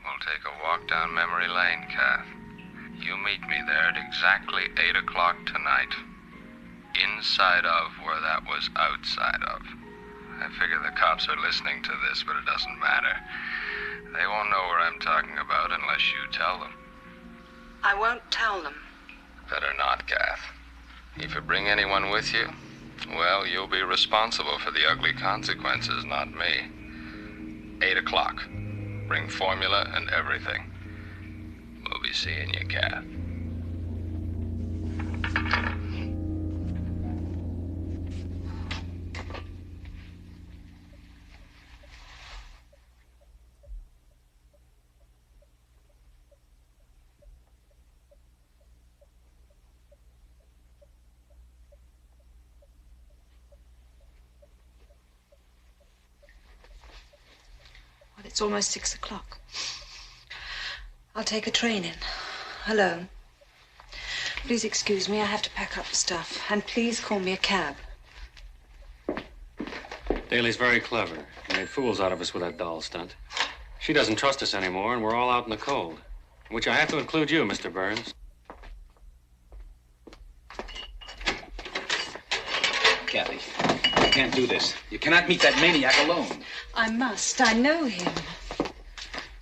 We'll take a walk down memory lane, Kath. You meet me there at exactly 8 o'clock tonight. Inside of where that was outside of. I figure the cops are listening to this, but it doesn't matter. They won't know where I'm talking about unless you tell them. I won't tell them. Better not, Kath. If you bring anyone with you, well, you'll be responsible for the ugly consequences, not me. 8 o'clock. Bring formula and everything. We'll be seeing you, Kath. It's almost 6 o'clock. I'll take a train in, alone. Please excuse me, I have to pack up the stuff. And please call me a cab. Daly's very clever. He made fools out of us with that doll stunt. She doesn't trust us anymore, and we're all out in the cold. In which I have to include you, Mr. Burns. Kathy, you can't do this. You cannot meet that maniac alone. I must. I know him.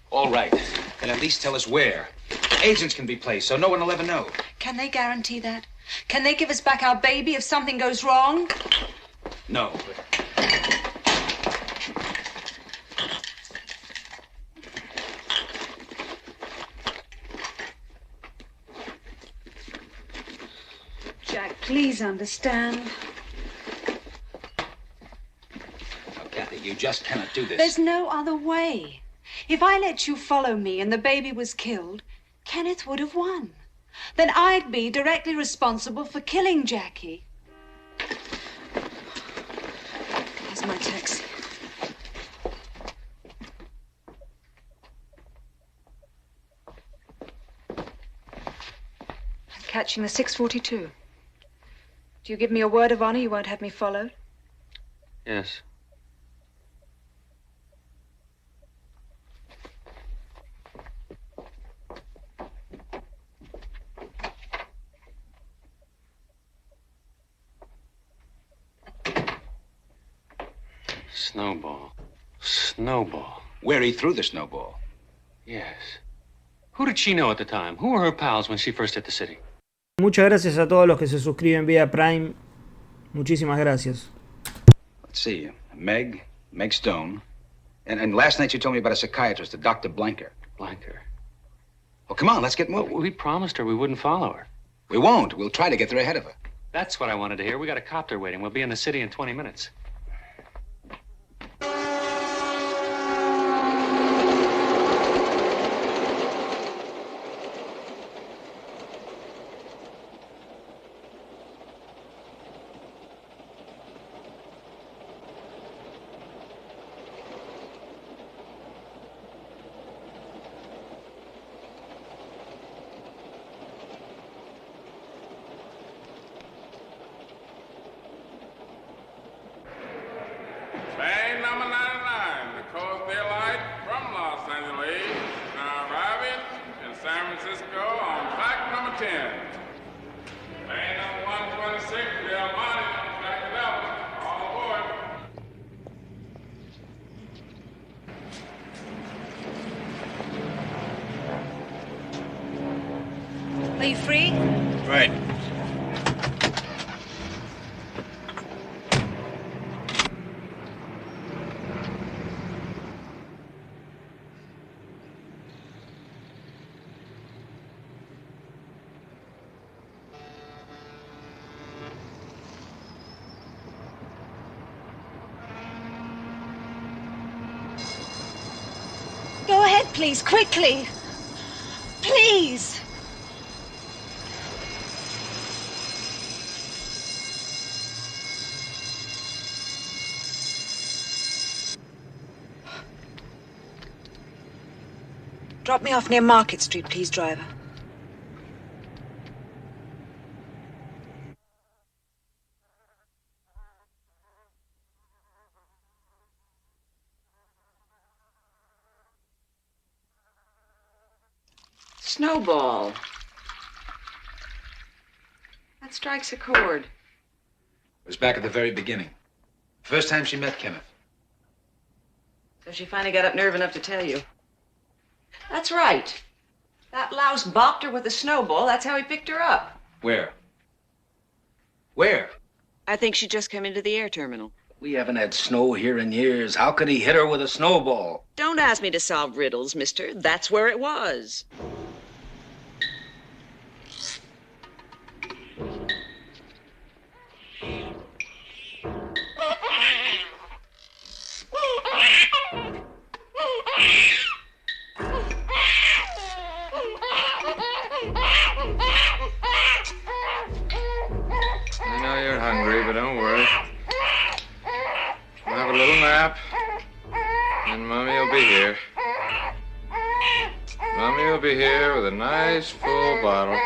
All right. Then at least tell us where. Agents can be placed, so no one will ever know. Can they guarantee that? Can they give us back our baby if something goes wrong? No, but... Please understand. Oh, Kathy, you just cannot do this. There's no other way. If I let you follow me and the baby was killed, Kenneth would have won. Then I'd be directly responsible for killing Jackie. Here's my taxi. I'm catching the 6:42. Do you give me a word of honor you won't have me followed? Yes. Snowball. Snowball. Where he threw the snowball. Yes. Who did she know at the time? Who were her pals when she first hit the city? Muchas gracias a todos los que se suscriben vía Prime. Muchísimas gracias. Let's see. Meg Stone. And last night you told me about a psychiatrist, a Dr. Blanker. Blanker. Well, come on, let's get moving. We promised her we wouldn't follow her. We won't. We'll try to get there ahead of her. That's what I wanted to hear. We got a copter waiting. We'll be in the city in 20 minutes. Train number 99, the Coast Daylight from Los Angeles, now arriving in San Francisco on track number 10. Train number 126, Del Monte on track 11. All aboard. Are you free? Right. Go ahead, please, quickly. Please. Drop me off near Market Street, please, driver. Snowball. That strikes a chord. It was back at the very beginning. First time she met Kenneth. So she finally got up nerve enough to tell you. That's right. That louse bopped her with a snowball. That's how he picked her up. Where? Where? I think she just came into the air terminal. We haven't had snow here in years. How could he hit her with a snowball? Don't ask me to solve riddles, mister. That's where it was. I know you're hungry, but don't worry. We'll have a little nap, and Mommy will be here. Mommy will be here with a nice full bottle.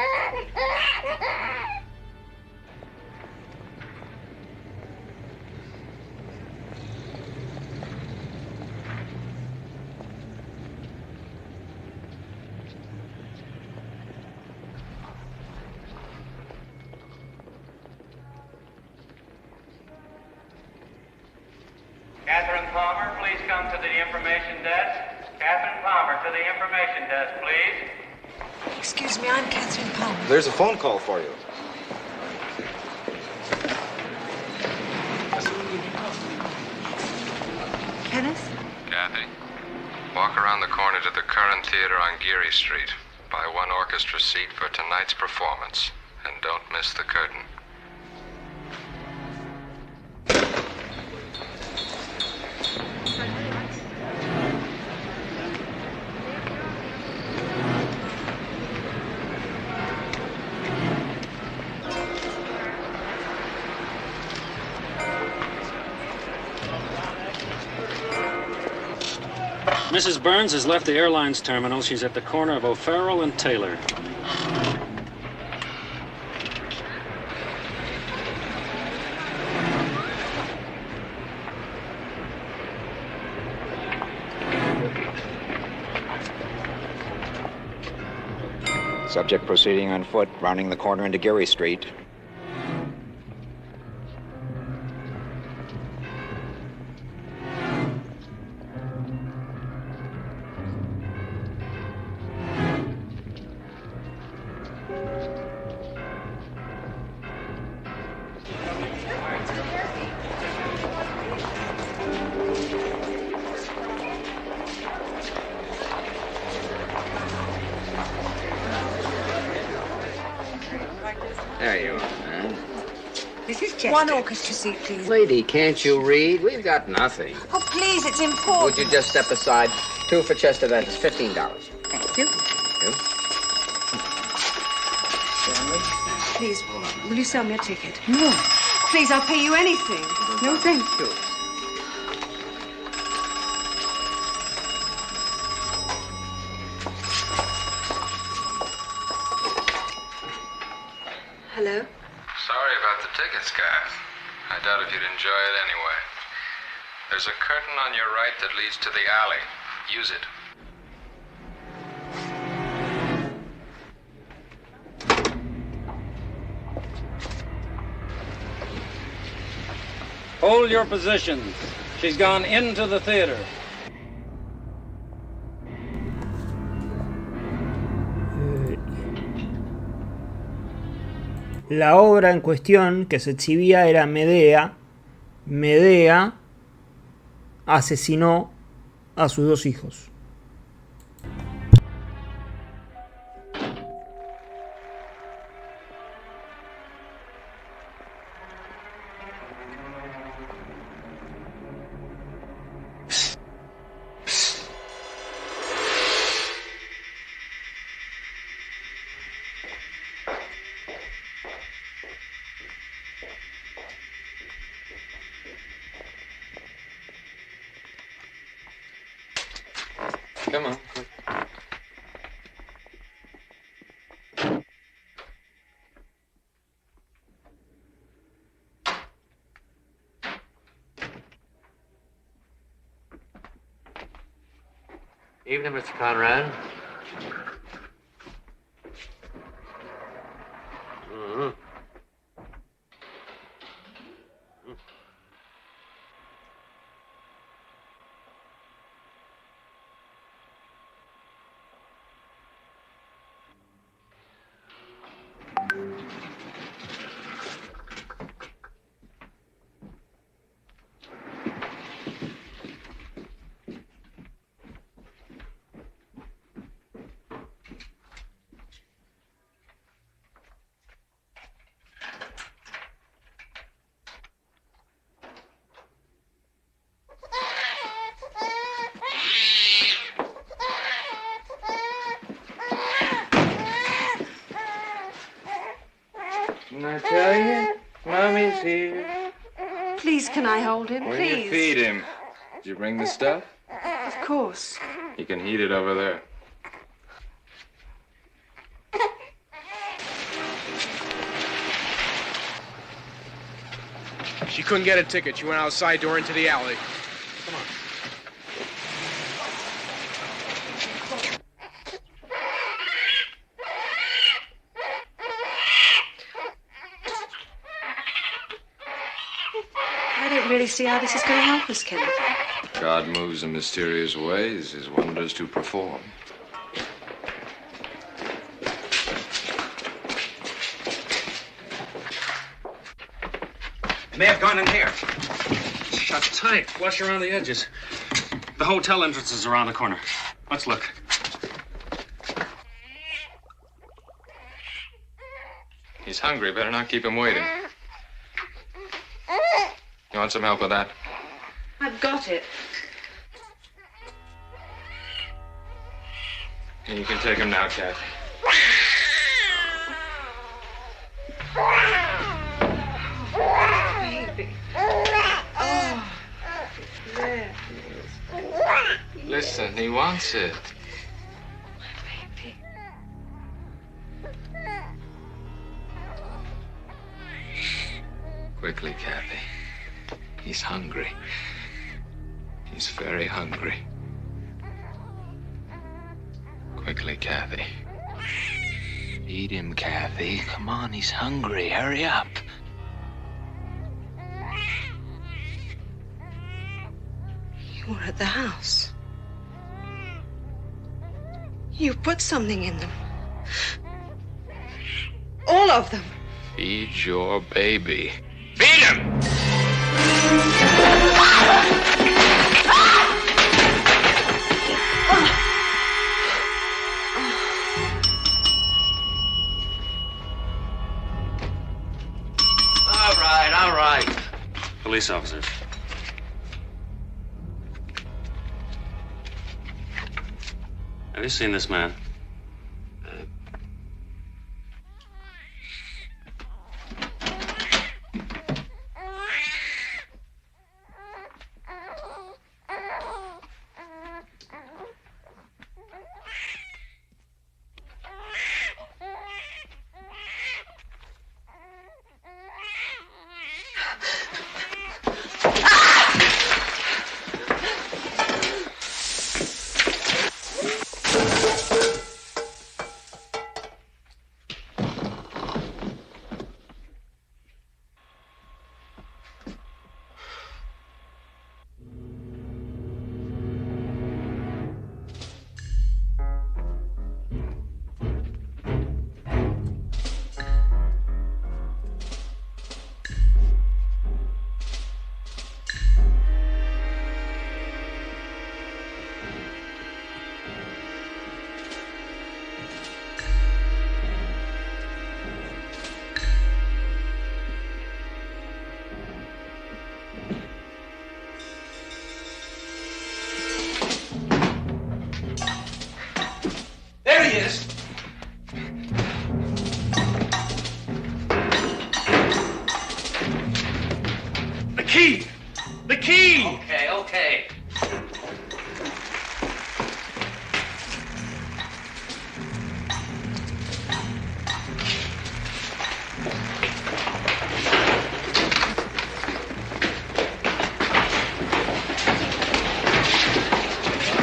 Catherine Palmer, please come to the information desk. Catherine Palmer, to the information desk, please. Excuse me, I'm Catherine Palmer. There's a phone call for you. Kenneth? Kathy, walk around the corner to the Curran Theater on Geary Street. Buy one orchestra seat for tonight's performance, and don't miss the curtain. Mrs. Burns has left the airlines terminal. She's at the corner of O'Farrell and Taylor. Subject proceeding on foot, rounding the corner into Geary Street. There you are, man. Mrs. Chester. One orchestra seat, please. Lady, can't you read? We've got nothing. Oh, please, it's important. Would you just step aside? 2 for Chester Ventus, $15. Thank you. Please, will you sell me a ticket? No. Please, I'll pay you anything. No, thank you. Hello? Sorry about the tickets, Kath. I doubt if you'd enjoy it anyway. There's a curtain on your right that leads to the alley. Use it. Hold your positions. She's gone into the theater. La obra en cuestión que se exhibía era Medea. Medea asesinó a sus 2 hijos. Come on. Evening, Mr. Conrad. Didn't I tell you? Mommy's here. Please, can I hold him? When Please. you feed him. Did you bring the stuff? Of course. You can heat it over there. She couldn't get a ticket. She went outside door into the alley. Come on. I don't really see how this is going to help us, Kenneth. God moves in mysterious ways, his wonders to perform. It may have gone in here. Shut tight. Flush around the edges. The hotel entrance is around the corner. Let's look. He's hungry. Better not keep him waiting. You want some help with that? I've got it. And you can take him now, Kathy. Baby. Oh, there. Listen, he wants it. Quickly, Kathy. He's hungry. He's very hungry. Quickly, Kathy. Feed him, Kathy. Come on, he's hungry. Hurry up. You were at the house. You put something in them. All of them. Feed your baby. Feed him! All right. Police officers. Have you seen this man? There he is. The key! The key! Okay.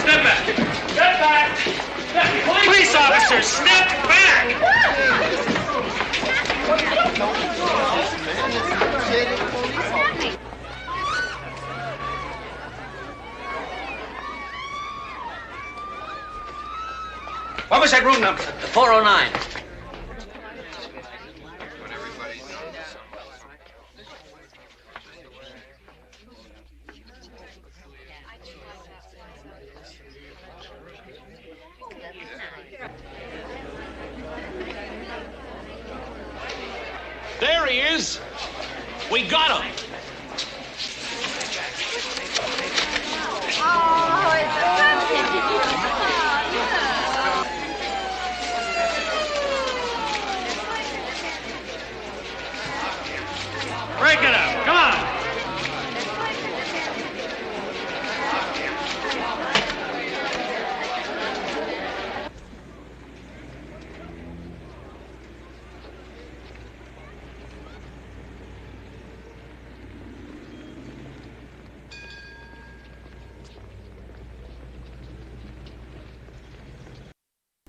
Step back! Step back! Police officers, step back! What was that room number? 409. There he is. We got him. Break it up. Come on.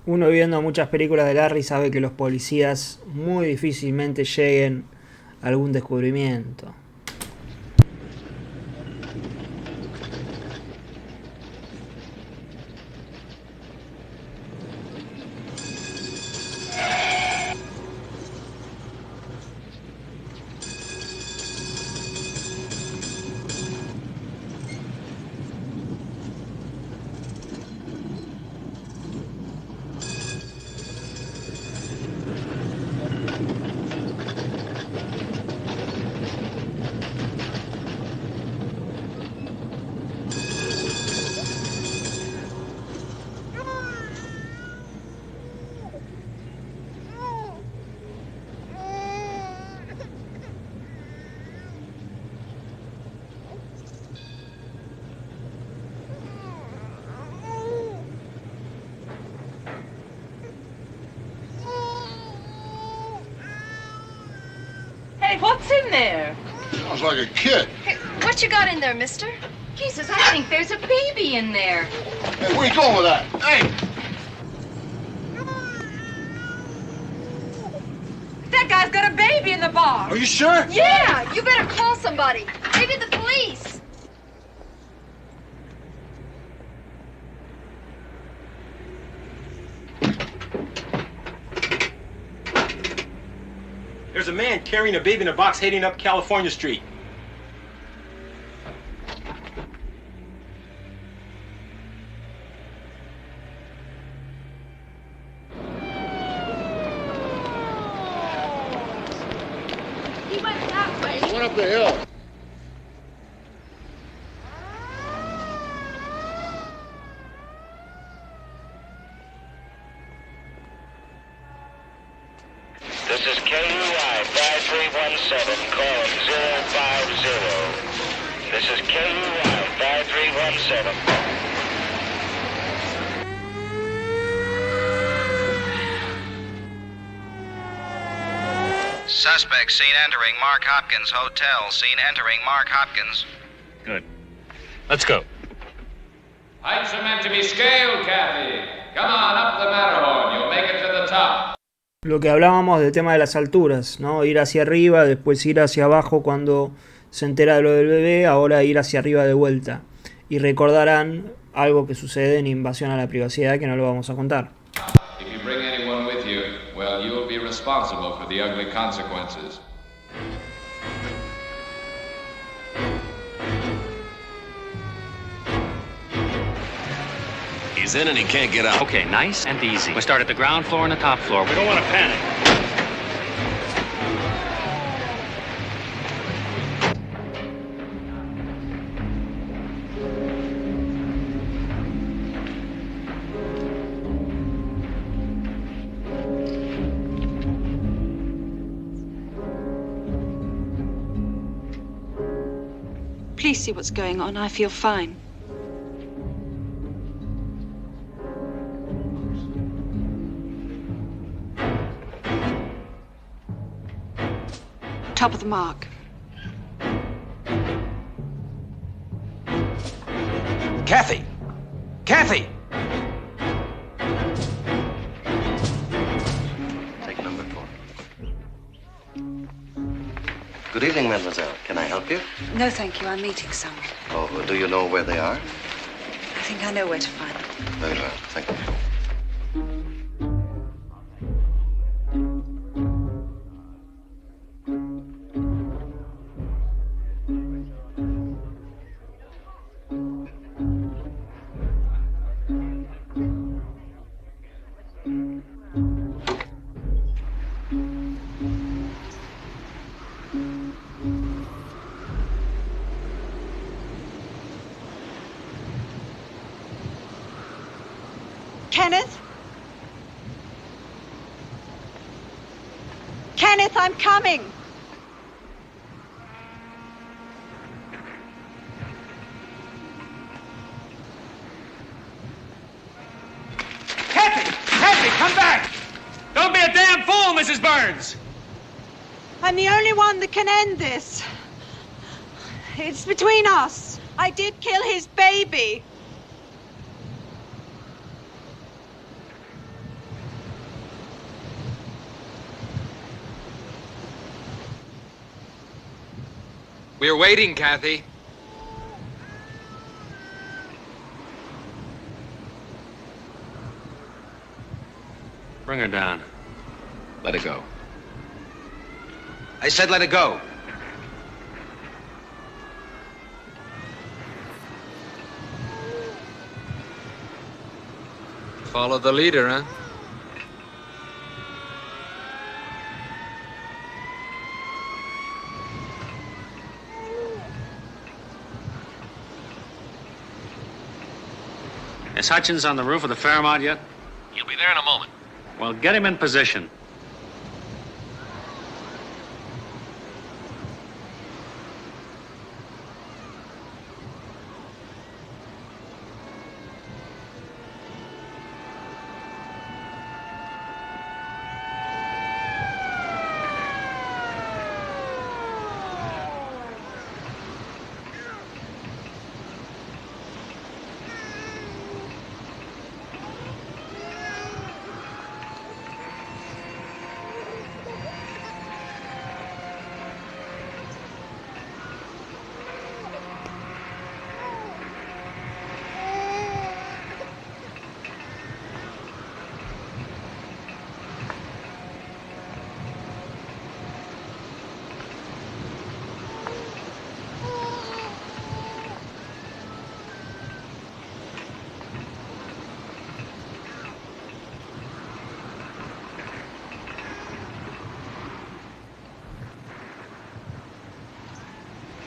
Uno viendo muchas películas de Larry sabe que los policías muy difícilmente lleguen a algún descubrimiento. in there? Sounds like a kid. Hey, what you got in there, mister? Jesus, I think there's a baby in there. Hey, where you going with that? Hey! That guy's got a baby in the bar. Are you sure? Yeah, you better call somebody. Maybe the police. There's a man carrying a baby in a box heading up California Street. He went that way. He went up the hill. This is KUI 5317 calling 050. This is KUI 5317. Suspect seen entering Mark Hopkins Hotel. Seen entering Mark Hopkins. Good. Let's go. Heights are meant to be scaled, Kathy. Come on up the Matterhorn. You'll make it to the top. Lo que hablábamos del tema de las alturas, ¿no? Ir hacia arriba, después ir hacia abajo cuando se entera de lo del bebé, ahora ir hacia arriba de vuelta. Y recordarán algo que sucede en Invasión a la Privacidad, que no lo vamos a contar. If you bring anyone with you, well, you'll be responsible for the ugly consequences. He's in and he can't get out. Okay, nice and easy. We start at the ground floor and the top floor. We don't want to panic. Please see what's going on. I feel fine. Top of the mark. Kathy! Kathy! Take number 4. Good evening, mademoiselle. Can I help you? No, thank you. I'm meeting someone. Oh, do you know where they are? I think I know where to find them. Very well, thank you. Kenneth? Kenneth, I'm coming. Kathy! Kathy, come back! Don't be a damn fool, Mrs. Burns! I'm the only one that can end this. It's between us. I did kill his baby. We're waiting, Kathy. Bring her down. Let it go. I said let it go. Follow the leader, huh? Is Hutchins on the roof of the Fairmont yet? He'll be there in a moment. Well, get him in position.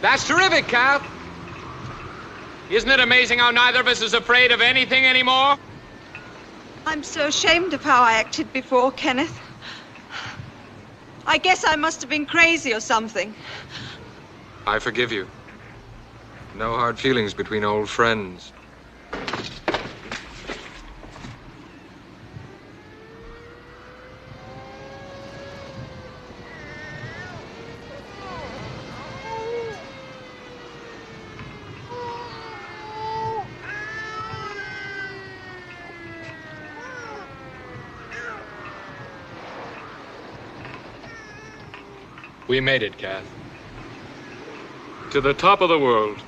That's terrific, Kath. Isn't it amazing how neither of us is afraid of anything anymore? I'm so ashamed of how I acted before, Kenneth. I guess I must have been crazy or something. I forgive you. No hard feelings between old friends. We made it, Kath. To the top of the world.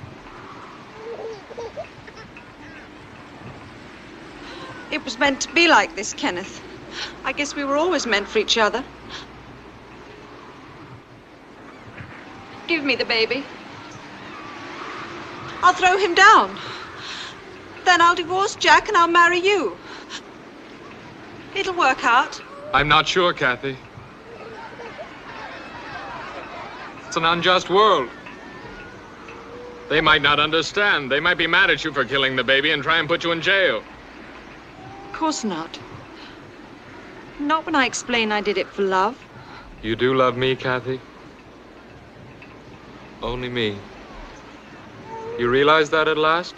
It was meant to be like this, Kenneth. I guess we were always meant for each other. Give me the baby. I'll throw him down. Then I'll divorce Jack and I'll marry you. It'll work out. I'm not sure, Kathy. It's an unjust world. They might not understand. They might be mad at you for killing the baby and try and put you in jail. Of course not. Not when I explain I did it for love. You do love me, Kathy? Only me. You realize that at last?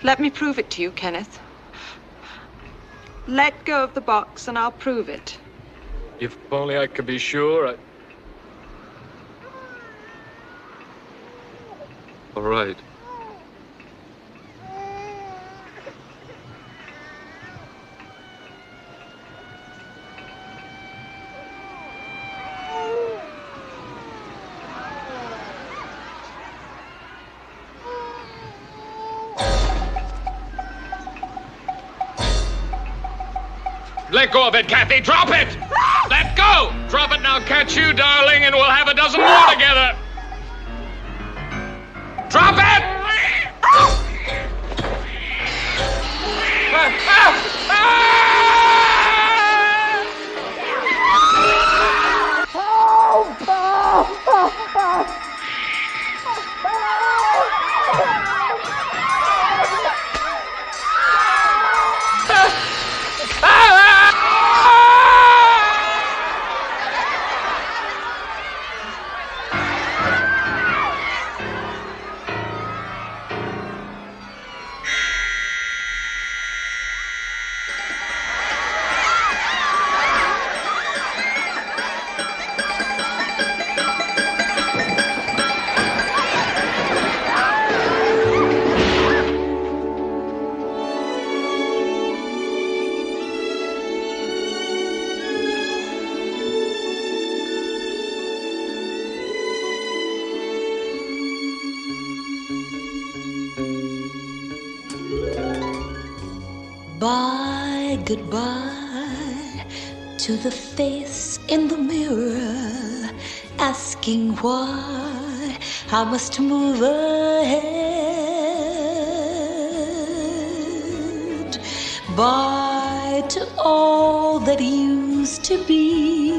Let me prove it to you, Kenneth. Let go of the box and I'll prove it. If only I could be sure. All right. Let go of it, Kathy. Drop it! Let go! Drop it now, catch you, darling, and we'll have a dozen more together. Drop it! Bye, goodbye to the face in the mirror, asking why I must move ahead. Bye to all that used to be.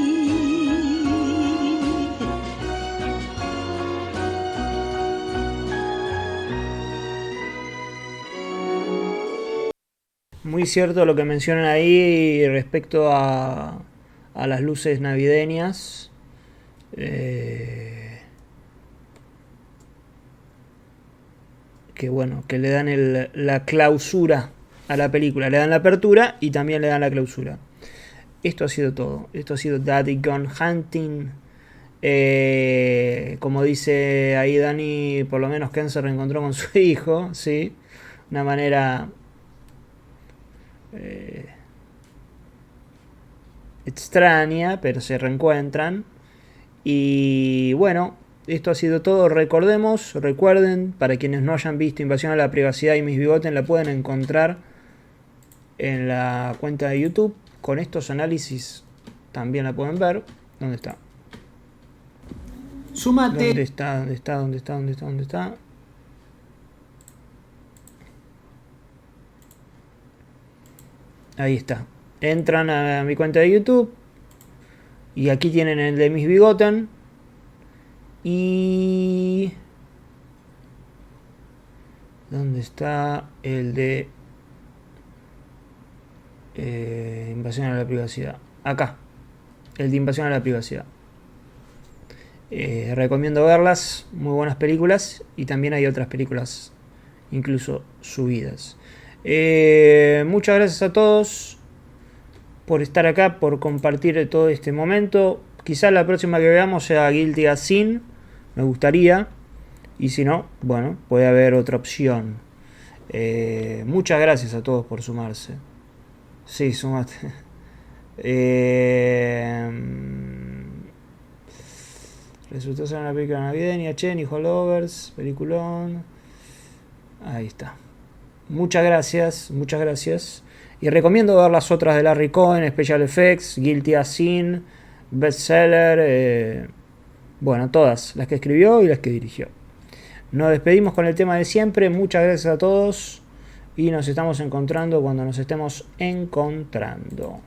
Muy cierto lo que mencionan ahí respecto a las luces navideñas. Que bueno, que le dan la clausura a la película. Le dan la apertura y también le dan la clausura. Esto ha sido todo. Esto ha sido Daddy Gone Hunting. Como dice ahí Dani, por lo menos Ken se reencontró con su hijo. ¿Sí? Una manera... extraña, pero se reencuentran. Y bueno, esto ha sido todo. Recuerden, para quienes no hayan visto Invasión a la Privacidad y Mis Bigotes, la pueden encontrar en la cuenta de YouTube. Con estos análisis también la pueden ver. ¿Dónde está? Súmate. ¿Dónde está? ¿Dónde está? ¿Dónde está? ¿Dónde está? ¿Dónde está? Ahí está. Entran a mi cuenta de YouTube. Y aquí tienen el de mis bigoten. Y... ¿dónde está el de invasión a la privacidad? Acá. El de invasión a la privacidad. Recomiendo verlas. Muy buenas películas. Y también hay otras películas incluso subidas. Muchas gracias a todos por estar acá, por compartir todo este momento. Quizás la próxima que veamos sea Guilty as Sin. Me gustaría. Y si no, bueno, puede haber otra opción. Muchas gracias a todos por sumarse. Sí, sumate. Resultó ser una película navideña. Chen, Lovers, peliculón. Ahí está. Muchas gracias, muchas gracias. Y recomiendo ver las otras de Larry Cohen, Special Effects, Guilty as Sin, Bestseller. Bueno, todas, las que escribió y las que dirigió. Nos despedimos con el tema de siempre. Muchas gracias a todos. Y nos estamos encontrando cuando nos estemos encontrando.